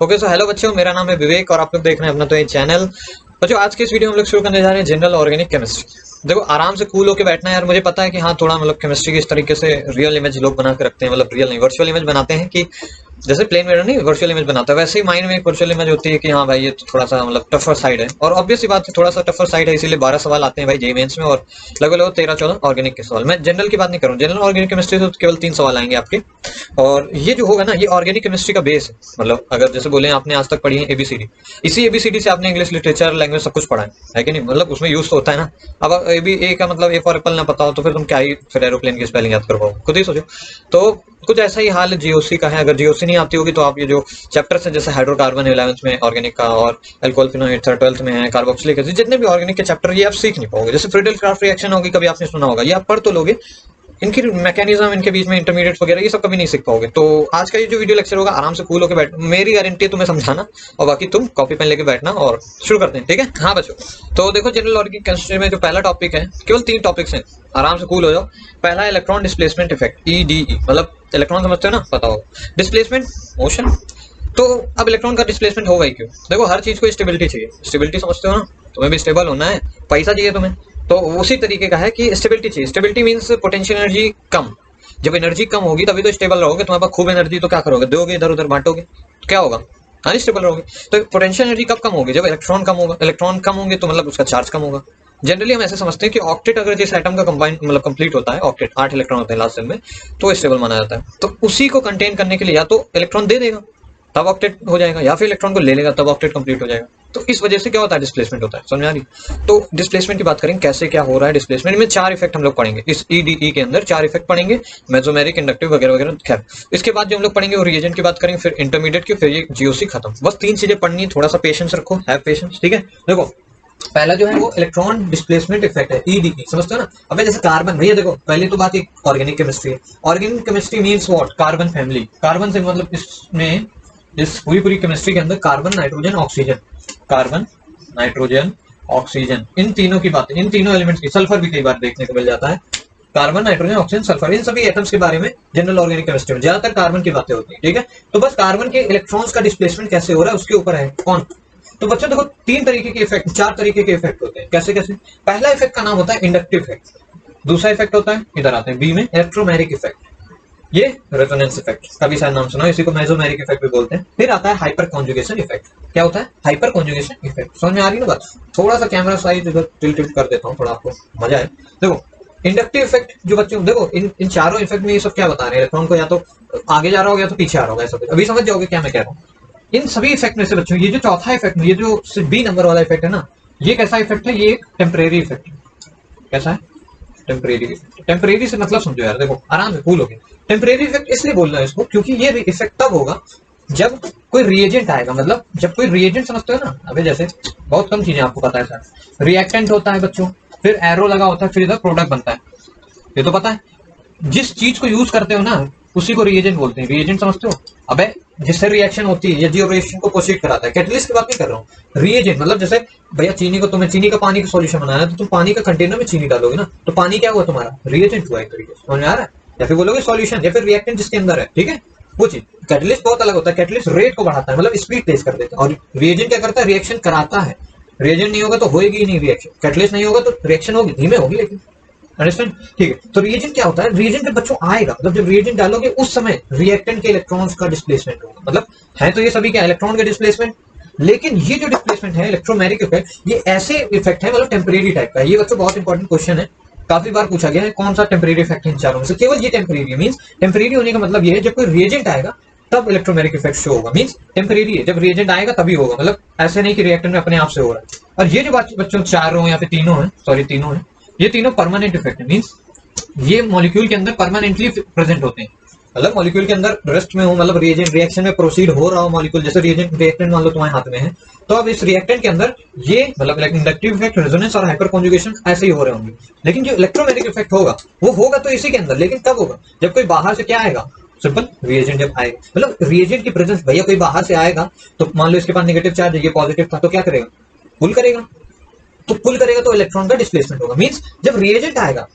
Okay so hello बच्चों, मेरा नाम है विवेक और आप लोग देख रहे हैं अपना तो ये चैनल। बच्चों आज के इस वीडियो में हम लोग शुरू करने जा रहे हैं जनरल ऑर्गेनिक केमिस्ट्री। देखो आराम से कूल होके बैठना है यार। मुझे पता है कि हाँ थोड़ा मतलब केमिस्ट्री की इस तरीके से रियल इमेज लोग बना के रखते हैं, मतलब रियल नहीं वर्चुअल इमेज बनाते हैं कि जैसे प्लेन मिरर नहीं वर्चुअल इमेज बनाता है, वैसे ही माइंड में एक वर्चुअल इमेज होती है कि हाँ भाई ये तो थोड़ा सा मतलब टफर साइड है। और ऑब्वियस ही बात है थोड़ा सा टफर साइड है, इसीलिए 12 सवाल आते हैं भाई जेईई मेंस में और लगभग 13-14 ऑर्गेनिक के सवाल। मैं जनरल की बात नहीं करूँ, जनरल ऑर्गेनिक केमिस्ट्री से तो केवल 3 सवाल आएंगे आपके। और ये जो होगा ना ये ऑर्गेनिक केमिस्ट्री का बेस है। मतलब अगर जैसे बोले आपने आज तक पढ़ी है एबीसीडी, इसी एबीसीडी से आपने इंग्लिश लिटरेचर लैंग्वेज सब कुछ पढ़ा है कि नहीं? मतलब उसमें यूज तो होता है ना। अब ए बी ए का मतलब ए फॉर एप्पल ना पता हो तो फिर तुम क्या ही फिर एरोप्लेन की स्पेलिंग याद कर पाओगे, खुद ही सोचो। तो कुछ ऐसा ही हाल जीओसी का है। अगर जीओसी नहीं आती होगी तो आप ये जो चैप्टर्स है जैसे हाइड्रोकार्बन 11th में ऑर्गेनिक का और एल्कोहल फिनोल 12th में है, कार्बोक्सिलिक एसिड, जितने भी ऑर्गेनिक के चैप्टर ये आप सीख नहीं पाओगे। जैसे फ्रीडल क्राफ्ट रिएक्शन होगी, कभी आपने सुना होगा, ये आप पढ़ तो लोगे, इनकी मैकेनिज्म इनके बीच में इंटरमीडिएट वगैरह ये सब कभी नहीं सीख पाओगे। तो आज का ये जो वीडियो लेक्चर होगा आराम से कूल होकर बैठ, मेरी गारंटी है तुम्हें समझाना, और बाकी तुम कॉपी पेन लेके बैठना और शुरू करते हैं, ठीक है? हाँ बच्चों, तो देखो जनरल ऑर्गेनिक केमिस्ट्री में जो पहला टॉपिक है, केवल 3 टॉपिक्स हैं, आराम से कूल हो जाओ। पहला इलेक्ट्रॉन डिस्प्लेसमेंट इफेक्ट, ईडीई, मतलब इलेक्ट्रॉन समझते हो ना, पता होगा। डिस्प्लेसमेंट मोशन, तो अब इलेक्ट्रॉन का डिस्प्लेसमेंट होगा ही क्यों? देखो हर चीज को स्टेबिलिटी चाहिए, स्टेबिलिटी समझते हो ना, तुम्हें भी स्टेबल होना है, पैसा चाहिए तुम्हें, तो उसी तरीके का है कि स्टेबिलिटी चाहिए। स्टेबिलिटी मींस पोटेंशियल एनर्जी कम। जब एनर्जी कम होगी तभी तो स्टेबल रहोगे। तुम्हारे पास खूब एनर्जी तो क्या करोगे, दोगे इधर उधर बांटोगे तो क्या होगा, अनस्टेबल रहोगे। तो पोटेंशियल एनर्जी कब कम होगी, जब इलेक्ट्रॉन कम होगा। इलेक्ट्रॉन कम होंगे तो मतलब उसका चार्ज कम होगा। जनरली हम ऐसे समझते हैं कि ऑक्टेट अगर जिस एटम का कंबाइन मतलब कंप्लीट होता है, ऑक्टेट 8 इलेक्ट्रॉन होते हैं लास्ट सेल में, तो स्टेबल माना जाता है। तो उसी को कंटेन करने के लिए या तो इलेक्ट्रॉन दे देगा तब ऑक्टेट हो जाएगा, या फिर इलेक्ट्रॉन को ले लेगा तब ऑक्टेट कंप्लीट हो जाएगा। तो इस वजह से क्या होता है, डिस्प्लेसमेंट होता है। समझ आ रही? तो डिस्प्लेसमेंट की बात करेंगे, कैसे क्या हो रहा है डिस्प्लेसमेंट में। 4 इफेक्ट हम लोग पढ़ेंगे इस ईडीई के अंदर, 4 इफेक्ट पढ़ेंगे, मेसोमेरिक, इंडक्टिव वगैरह वगैरह। खैर इसके बाद जो हम लोग पढ़ेंगे वो रिएजेंट की बात करेंगे, फिर इंटरमीडिएट की, फिर ये जीओसी खत्म। बस 3 चीजें पढ़नी है, थोड़ा सा पेशेंस रखो, हैव पेशेंस, ठीक है? देखो पहला जो है वो इलेक्ट्रॉन डिस्प्लेसमेंट इफेक्ट है, ईडीई, समझते हो ना? अबे जैसे कार्बन, भैया देखो पहले तो बात एक ऑर्गेनिक केमिस्ट्री है। Organic chemistry means what, carbon family. Carbon से मतलब इसमें इस पूरी केमिस्ट्री के अंदर carbon, nitrogen, oxygen, carbon, nitrogen, oxygen, इन तीनों की बात है, इन तीनों एलिमेंट्स की। सल्फर भी कई बार देखने को मिल जाता है। कार्बन, नाइट्रोजन, ऑक्सीजन, सल्फर, इन सभी एटम्स के बारे में जनरल ऑर्गेनिक केमिस्ट्री में ज्यादातर कार्बन की बातें होती है, ठीक है? तो बस कार्बन के इलेक्ट्रॉन्स का डिस्प्लेसमेंट कैसे हो रहा है उसके ऊपर है कौन। तो बच्चों देखो 3 तरीके के इफेक्ट, 4 तरीके के इफेक्ट होते हैं। कैसे कैसे? पहला इफेक्ट का नाम होता है इंडक्टिव इफेक्ट। दूसरा इफेक्ट होता है, इधर आते हैं बी में, इलेक्ट्रोमैग्नेटिक इफेक्ट, ये रेजोनेंस इफेक्ट, कभी शायद नाम सुना, इसी को मेसोमेरिक इफेक्ट भी बोलते हैं। फिर आता है हाइपर कॉन्जुगेशन इफेक्ट। क्या होता है? Hyper conjugation effect. समझ में आ रही है ना बात? थोड़ा सा कैमरा साइज इधर टिल्ट कर देता हूँ, थोड़ा आपको मजा आए। देखो इंडक्टिव इफेक्ट जो बच्चों, देखो इन चारों इफेक्ट में ये सब क्या बता रहे हैं, इलेक्ट्रॉन को या तो आगे जा रहा होगा या तो पीछे आ रहा होगा, ऐसा अभी समझ जाओगे क्या मैं कह रहा हूँ। इन सभी इफेक्ट में से बच्चों ये जो चौथा इफेक्ट, ये जो बी नंबर वाला इफेक्ट है ना, ये कैसा इफेक्ट है? ये एक टेम्परेरी इफेक्ट है। कैसा है? Temporary effect. टेम्परेरी से मतलब समझो यार, देखो आराम से भूलोगे। टेम्परेरी इफेक्ट इसलिए बोल रहा है इसको क्योंकि ये इफेक्ट तब होगा जब कोई रिएजेंट आएगा। मतलब जब कोई रिएजेंट, समझते हो ना, अबे जैसे बहुत कम चीजें आपको पता है सर, रिएक्टेंट होता है बच्चों, फिर एरो लगा होता है, फिर इधर प्रोडक्ट बनता है, ये तो पता है। जिस चीज को यूज करते हो ना उसी को रिएजेंट बोलते हैं। रिएजेंट समझते हो? अबे जिससे रिएक्शन होती है या जो रिएक्शन को प्रोसीड कराता है। कैटलिस्ट की बात नहीं कर रहा हूँ, रिएजेंट मतलब जैसे भैया चीनी को, तुम्हें चीनी का पानी का सॉल्यूशन बनाना है तो तुम पानी का कंटेनर में चीनी डालोगे ना, तो पानी क्या हुआ तुम्हारा? रिएजेंट हुआ एक तरीके से। समझ में आ रहा है? या फिर बोलोगे सॉल्यूशन या फिर रिएक्टेंट जिसके अंदर है, ठीक है? वो चीज। कैटलिस्ट बहुत अलग होता है, कैटलिस्ट रेट को बढ़ाता है, मतलब स्पीड तेज कर देता है, और रिएजेंट क्या करता है? रिएक्शन कराता है। रिएजेंट नहीं होगा तो होएगी ही नहीं रिएक्शन, कैटलिस्ट नहीं होगा तो रिएक्शन होगी, धीमे होगी लेकिन। अंडरस्टैंड? ठीक है। तो रिएजेंट क्या होता है? रिएजेंट जब बच्चों आएगा, मतलब जब रिएजेंट डालोगे उस समय रिएक्टेंट के इलेक्ट्रॉन्स का डिस्प्लेसमेंट होगा। मतलब है तो ये सभी क्या, इलेक्ट्रॉन के डिस्प्लेसमेंट, लेकिन ये जो डिस्प्लेसमेंट है इलेक्ट्रोमैग्नेटिक इफेक्ट, ये ऐसे इफेक्ट है मतलब टेम्परेरी टाइप का है। ये बच्चों बहुत इंपॉर्टेंट क्वेश्चन है, काफी बार पूछा गया है, कौन सा टेम्परेरी इफेक्ट है इन चारों में से? केवल ये टेम्परेरी है। मींस टेम्परेरी होने का मतलब ये है जब कोई रिएजेंट आएगा तब इलेक्ट्रोमैग्नेटिक इफेक्ट शो होगा। मींस टेम्परेरी है, जब रिएजेंट आएगा तभी होगा, मतलब ऐसे नहीं कि रिएक्टेंट में अपने आप से हो रहा है। और ये जो बच्चों चारों या फिर तीनों है, सॉरी तीनों है, ये तीनों परमानेंट इफेक्ट है। मींस ये मॉलिक्यूल के अंदर परमानेंटली प्रेजेंट होते हैं। मतलब मॉलिक्यूल के अंदर रेस्ट में हो, मतलब रिएजेंट रिएक्शन में प्रोसीड हो रहा हो मॉलिक्यूल, जैसे रिएजेंट रिएक्टेंट मान लो तुम्हारे हाथ में है, तो अब इस रिएक्टेंट के अंदर ये मतलब इंडक्टिव इफेक्ट, रेजोनेंस और हाइपर कॉन्जुगेशन ऐसे ही हो रहे होंगे। लेकिन जो इलेक्ट्रोमैग्नेटिक इफेक्ट होगा वो होगा तो इसी के अंदर, लेकिन कब होगा? जब कोई बाहर से क्या आएगा? सिंपल रिएजेंट जब आएगा, मतलब रिएजेंट की प्रेजेंस। भैया कोई बाहर से आएगा तो मान लो इसके पास नेगेटिव चार्ज है, ये पॉजिटिव था, तो क्या करेगा? पुल करेगा। तो पुल करेगा तो इलेक्ट्रॉन का डिस्प्लेसमेंट होगा। मींस जब रिएजेंट आएगा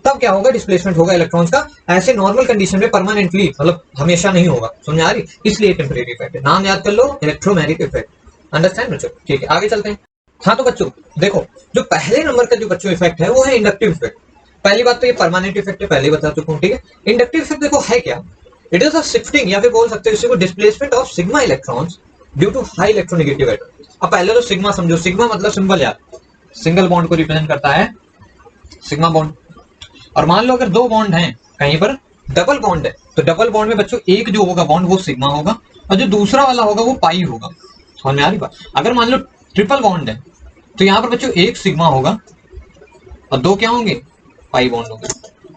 तब क्या होगा, डिस्प्लेसमेंट होगा इलेक्ट्रॉन्स का। ऐसे नॉर्मल कंडीशन में परमानेंटली मतलब हमेशा नहीं होगा, समझ आ रही, इसलिए टेम्परेरी इफेक्ट है। नाम याद कर लो, इलेक्ट्रोमैग्नेटिक इफेक्ट। अंडरस्टैंड बच्चों? ठीक है, आगे चलते हैं। हाँ तो बच्चों देखो, जो पहले नंबर का जो बच्चों इफेक्ट है वो है इंडक्टिव इफेक्ट। पहली बात तो ये परमानेंट इफेक्ट है, पहले बता चुका हूँ, ठीक है। इंडक्टिव इफेक्ट देखो है क्या, इट इज अ शिफ्टिंग या फिर बोल सकते हो इसी को displacement of sigma electrons due to high electronegative atom. अब पहले तो सिग्मा समझो, सिग्मा मतलब सिंबल यार, सिंगल बॉन्ड को रिप्रेजेंट करता है सिग्मा बॉन्ड। और मान लो अगर दो बॉन्ड हैं कहीं पर, डबल बॉन्ड है, तो डबल बॉन्ड में बच्चों एक जो होगा बॉन्ड वो सिग्मा होगा और जो दूसरा वाला होगा वो पाई होगा। समझ में आ रही बात? अगर मान लो ट्रिपल बॉन्ड है तो यहाँ पर बच्चों एक सिग्मा होगा और दो क्या होंगे, पाई बॉन्ड होंगे।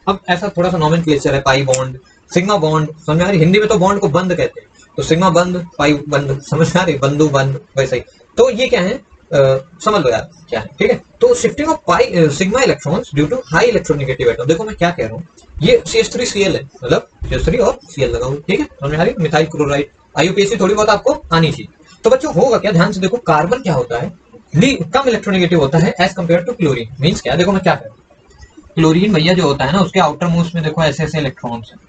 अब ऐसा थोड़ा सा नॉमेनक्लेचर है, पाई बॉन्ड, सिग्मा बॉन्ड, समझ में आ रही? हिंदी में तो बॉन्ड को बंद कहते हैं, तो सिग्मा बंद, पाई बंद, समझ में आ रही? बंधु बंद, वैसे ही। तो ये क्या है, समझ लो यार क्या है, ठीक है। तो shifting of pi sigma electrons due to high electronegative atom. देखो मैं क्या कह रहा हूँ, ये CH3Cl है, मतलब CH3 और Cl लगा हुआ, ठीक है, समझ में आ रही? मिथाइल क्लोराइड, IUPAC थोड़ी बहुत आपको आनी चाहिए। तो बच्चों होगा क्या, ध्यान से देखो, कार्बन क्या होता है, कम इलेक्ट्रोनेगेटिव होता है as compare to chlorine. Means क्या, देखो मैं क्या कह रहा हूँ, क्लोरीन भैया जो होता है ना, उसके आउटर मोस्ट में देखो ऐसे ऐसे इलेक्ट्रॉन्स हैं,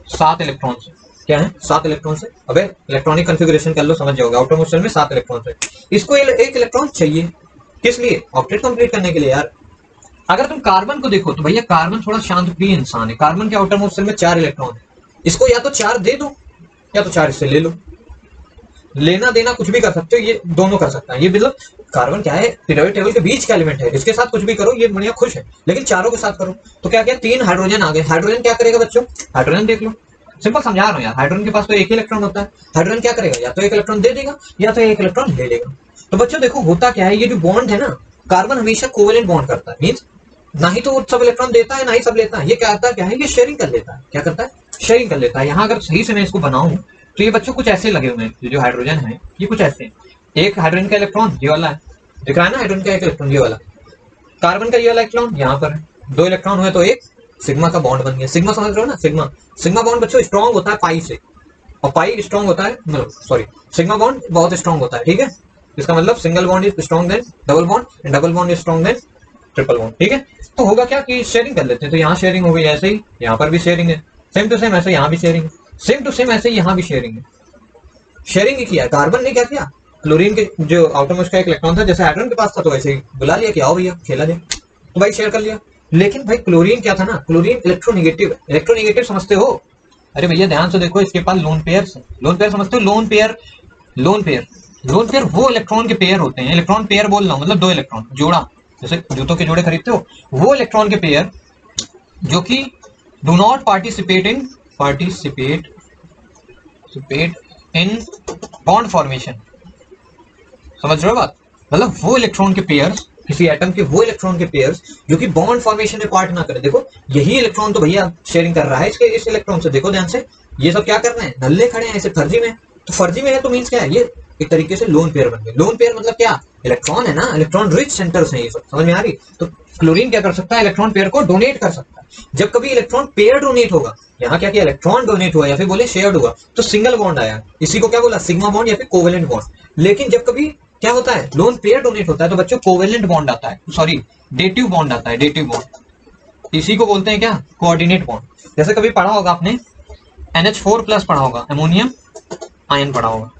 7 इलेक्ट्रॉन्स है। क्या है, 7 इलेक्ट्रॉन्स है। अबे इलेक्ट्रॉनिक कॉन्फ़िगरेशन कर लो, समझ जाओगे। आउटर मोस्ट शेल में 7 इलेक्ट्रॉन्स है। इसको एक इलेक्ट्रॉन चाहिए, किस लिए, ऑक्टेट कंप्लीट करने के लिए यार। अगर तुम कार्बन को देखो तो भैया कार्बन थोड़ा शांत प्रिय इंसान है। कार्बन के आउटर मोस्ट शेल में 4 इलेक्ट्रॉन है, इसको या तो 4 दे दो या तो 4 इससे ले लो, लेना देना कुछ भी कर सकते हो, ये दोनों कर सकता है। ये मतलब कार्बन क्या है, पीरियोडिक टेबल के बीच का एलिमेंट है, इसके साथ कुछ भी करो ये बढ़िया खुश है, लेकिन चारों के साथ करो तो क्या क्या, 3 हाइड्रोजन आ गए। हाइड्रोजन क्या करेगा बच्चों, हाइड्रोजन देख लो, सिंपल समझा रहा हूँ यार। हाइड्रोजन के पास तो एक ही इलेक्ट्रॉन होता है, हाइड्रोजन क्या करेगा, या तो एक इलेक्ट्रॉन दे देगा या तो एक इलेक्ट्रॉन ले लेगा। तो बच्चों देखो होता क्या है, ये जो बॉन्ड है ना, कार्बन हमेशा कोवेलेंट बॉन्ड करता है। मीन्स ना ही तो वो सब इलेक्ट्रॉन देता है ना ही सब लेता है, ये कहता क्या है, ये शेयरिंग कर लेता है। क्या करता है, शेयरिंग कर लेता है। यहाँ अगर सही से मैं इसको बनाऊं तो ये बच्चों कुछ ऐसे लगे हुए हैं, जो हाइड्रोजन है ये कुछ ऐसे, एक हाइड्रोजन का इलेक्ट्रॉन ये वाला है, दिख रहा है ना, हाइड्रोजन का एक इलेक्ट्रॉन ये वाला, कार्बन का ये वाला इलेक्ट्रॉन यहाँ पर है, 2 इलेक्ट्रॉन हुए तो एक सिग्मा का बॉन्ड बन गया। सिग्मा समझ रहे हो ना, सिग्मा, सिग्मा बॉन्ड बच्चों स्ट्रॉन्ग होता है पाई से, और पाई स्ट्रॉन्ग होता है, मतलब सॉरी, सिग्मा बॉन्ड बहुत स्ट्रॉन्ग होता है, ठीक है। इसका मतलब single bond is strong than double bond and double bond is strong than triple bond, ठीक है। तो होगा क्या कि शेयरिंग कर लेते हैं, तो यहाँ शेयरिंग हो गई, ऐसे ही यहाँ पर भी शेयरिंग है, सेम टू सेम ऐसे यहाँ भी शेयरिंग है, सेम टू सेम ऐसे यहाँ भी शेयरिंग है। शेयरिंग ही किया, कार्बन ने क्या किया, क्लोरीन के जो आउटर मोस्ट का एक इलेक्ट्रॉन था, जैसे हाइड्रोजन के पास था तो वैसे ही बुला लिया कि आओ भैया खेला जाए, तो भाई शेयर कर लिया। लेकिन भाई क्लोरीन क्या था ना, क्लोरीन इलेक्ट्रोनेगेटिव, इलेक्ट्रोनेगेटिव समझते हो। अरे भैया ध्यान से देखो, इसके पास लोन पेयर, लोन पेयर समझते हो, lone pair, lone pair, lone pair वो इलेक्ट्रॉन के पेयर होते हैं। इलेक्ट्रॉन पेयर बोल रहा हूँ, मतलब 2 इलेक्ट्रॉन जोड़ा, जैसे जूतों के जोड़े खरीदते हो, वो इलेक्ट्रॉन के पेयर जो कि do not participate in bond formation. समझ रहे हो बात, मतलब वो इलेक्ट्रॉन के पेयर्स, किसी एटम के वो इलेक्ट्रॉन के पेयर्स जो कि बॉन्ड फॉर्मेशन में पार्ट ना करे। देखो यही इलेक्ट्रॉन तो भैया शेयरिंग कर रहा है इसके इस इलेक्ट्रॉन से, देखो ध्यान से, ये सब क्या कर रहे हैं, नल्ले खड़े हैं ऐसे फर्जी में। तो फर्जी में है तो मीन्स क्या है, ये एक तरीके से लोन पेयर बन गए। लोन पेयर मतलब क्या, इलेक्ट्रॉन है ना, इलेक्ट्रॉन रिच सेंटर्स हैं ये सब, समझ में आ रही। तो क्लोरीन क्या कर सकता है, इलेक्ट्रॉन पेयर को डोनेट कर सकता है। जब कभी इलेक्ट्रॉन पेयर डोनेट होगा, यहाँ क्या किया, इलेक्ट्रॉन डोनेट हुआ या फिर बोले शेयर्ड हुआ, तो सिंगल बॉन्ड आया, इसी को क्या बोला, सिग्मा बॉन्ड या फिर कोवेलेंट बॉन्ड। लेकिन जब कभी क्या होता है, लोन पेयर डोनेट होता है, तो बच्चों कोवेलेंट बॉन्ड आता है, सॉरी डेटिव बॉन्ड आता है, डेटिव बॉन्ड, इसी को बोलते हैं क्या, कोऑर्डिनेट बॉन्ड। जैसे कभी पढ़ा होगा आपने NH4+ पढ़ा होगा, अमोनियम आयन पढ़ा होगा,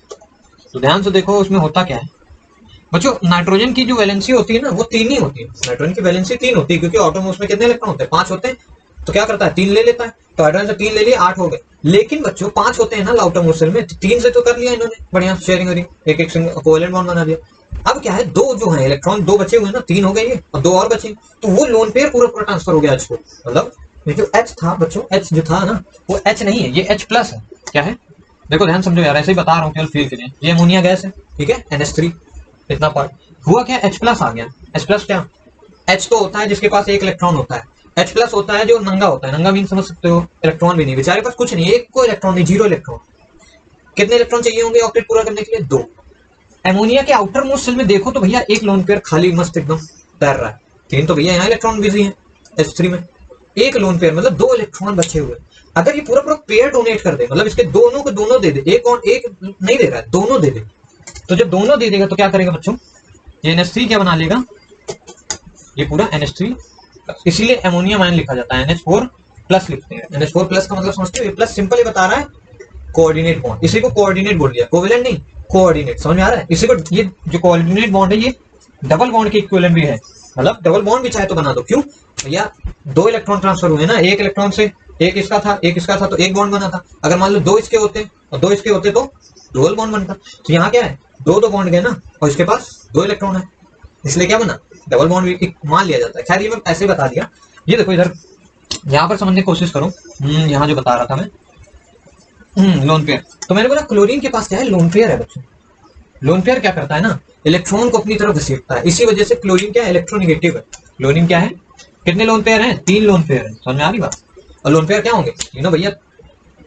तो ध्यान से देखो उसमें होता क्या है बच्चों। नाइट्रोजन की जो वैलेंसी होती है ना, वो 3 ही होती है। नाइट्रोजन की वैलेंसी 3 होती है, क्योंकि ऑटोमोस्ट में कितने इलेक्ट्रॉन होते हैं, 5 होते हैं। तो क्या करता है, 3 ले लेता है, तो हाइड्रोजन से 3 ले लिए, 8 हो गए। लेकिन बच्चों 5 होते हैं ना आउटरमोस्ट शेल में, 3 से तो कर लिया इन्होंने, बढ़िया शेयरिंग हो रही, एक एक कोवेलेंट बॉन्ड बना दिया। अब क्या है, 2 जो है इलेक्ट्रॉन, 2 बचे हुए ना, 3 हो गए ये और 2 और बचे, तो वो लोन पेयर पूरा पूरा ट्रांसफर हो गया H को। मतलब ये जो H था बच्चों, H जो था ना, वो H नहीं है, ये H+ है। क्या है, देखो ध्यान समझो यार, ऐसे ही बता रहा हूँ केवल फील के लिए। ये अमोनिया गैस है, ठीक है, NH3 इतना पार्ट हुआ, क्या H+ आ गया। H+ क्या, H तो होता है जिसके पास एक इलेक्ट्रॉन होता है, H+ होता है जो नंगा होता है। नंगा मीन समझ सकते हो, इलेक्ट्रॉन भी नहीं, बेचारे पास कुछ नहीं, एक को इलेक्ट्रॉन नहीं, 0 इलेक्ट्रॉन। कितने इलेक्ट्रॉन चाहिए होंगे ऑक्टेट पूरा करने के लिए, 2। एमोनिया के आउटर मोस्ट शेल में देखो तो भैया एक लोन पेयर खाली मस्त एकदम तैर रहा है, 3 तो भैया यहाँ इलेक्ट्रॉन बिजी है H3 में, एक लोन पेयर मतलब 2 इलेक्ट्रॉन बचे हुए। अगर ये पूरा पूरा पेयर डोनेट कर दे, मतलब इसके दोनों को दोनों दे दे, एक और एक नहीं दे रहा है, दोनों दे दे, तो जब दोनों दे देगा तो क्या करेगा बच्चों, ये NH3 क्या बना लेगा, ये पूरा NH3 प्लस, इसीलिए अमोनियम आयन लिखा जाता है, NH4 प्लस लिखते हैं। NH4 प्लस का मतलब समझते हो, ये प्लस सिंपल ही बता रहा है कोऑर्डिनेट बॉन्ड, इसी को कोऑर्डिनेट बोल दिया, कोवेलेंट नहीं कोऑर्डिनेट, समझ में आ रहा है। इसी को ये जो कोऑर्डिनेट बॉन्ड है ये डबल बॉन्ड के इक्विवेलेंट भी है, मतलब डबल बॉन्ड भी चाहे तो बना दो। क्यों भैया, 2 इलेक्ट्रॉन ट्रांसफर हुए ना, एक इलेक्ट्रॉन से एक इसका था एक इसका था तो एक बॉन्ड बना था। अगर मान लो 2 इसके होते और 2 इसके होते तो डबल बॉन्ड बनता। तो यहाँ क्या है, 2 बॉन्ड गए ना और इसके पास 2 इलेक्ट्रॉन है, इसलिए क्या बना, डबल बॉन्ड भी मान लिया जाता है। खैर ये मैं ऐसे बता दिया। ये देखो इधर यहाँ पर समझने की कोशिश करो, यहाँ जो बता रहा था मैं, लोन पेयर। तो मैंने बोला क्लोरीन के पास क्या है, लोन पेयर है बच्चों। लोन पेयर क्या करता है ना, इलेक्ट्रॉन को अपनी तरफ घसीटता है, इसी वजह से क्लोरीन क्या है, इलेक्ट्रोनेगेटिव है। क्लोरीन क्या है, कितने लोन पेयर हैं, 3 लोन पेयर है, समझ में आ रही बात। और लोन पेयर क्या होंगे, तीनों भैया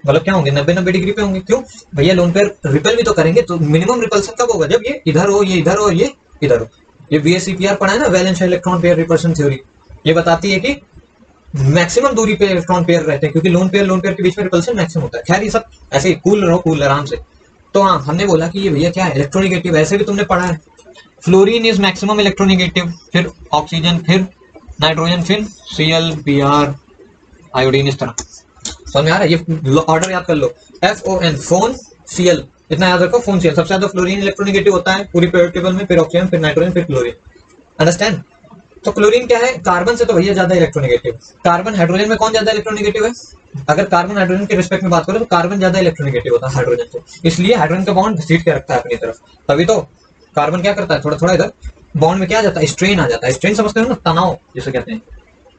मतलब क्या होंगे, 90-90 डिग्री पे होंगे। क्यों भैया, लोन पेयर रिपेल भी तो करेंगे, तो मिनिमम रिपल्सन कब होगा, जब ये इधर हो, ये इधर हो और ये इधर हो। ये VSEPR पढ़ा है ना, valence electron pair repulsion theory, ये बताती है कि मैक्सिमम दूरी पे इलेक्ट्रॉन पेयर रहते हैं, क्योंकि लोन पेयर के बीच में रिपल्सन मैक्सिमम होता है। खैर ये सब ऐसे ही कूल रहो, कूल आराम से। तो हाँ, हमने बोला कि ये भैया क्या है, इलेक्ट्रोनेगेटिव, ऐसे भी तुमने पढ़ा है। फ्लोरीन इज मैक्सिमम इलेक्ट्रोनेगेटिव, फिर ऑक्सीजन, फिर नाइट्रोजन, फिर Cl, Br, आयोडीन, इस तरह। समझ में आ रहा है, ये ऑर्डर याद कर लो, FON फोन, Cl, इतना याद रखो, फोन Cl। सबसे ज्यादा फ्लोरीन इलेक्ट्रोनेगेटिव होता है पूरी पीरियड टेबल में, फिर ऑक्सीजन, फिर नाइट्रोजन, फिर क्लोरीन। अंडरस्टैंड। तो क्लोरीन क्या है, कार्बन से तो भैया ज्यादा इलेक्ट्रोनेगेटिव। कार्बन हाइड्रोजन में कौन ज्यादा इलेक्ट्रोनेगेटिव है, अगर कार्बन हाइड्रोजन के रिस्पेक्ट में बात करें तो कार्बन ज्यादा इलेक्ट्रोनेगेटिव होता है हाइड्रोजन से, इसलिए हाइड्रोजन का बॉन्ड घसीट के रखता है अपनी तरफ। तभी तो कार्बन क्या करता है, थोड़ा थोड़ा इधर बॉन्ड में क्या आ जाता है, स्ट्रेन आ जाता है। स्ट्रेन समझते हो ना, तनाव जिसे कहते हैं।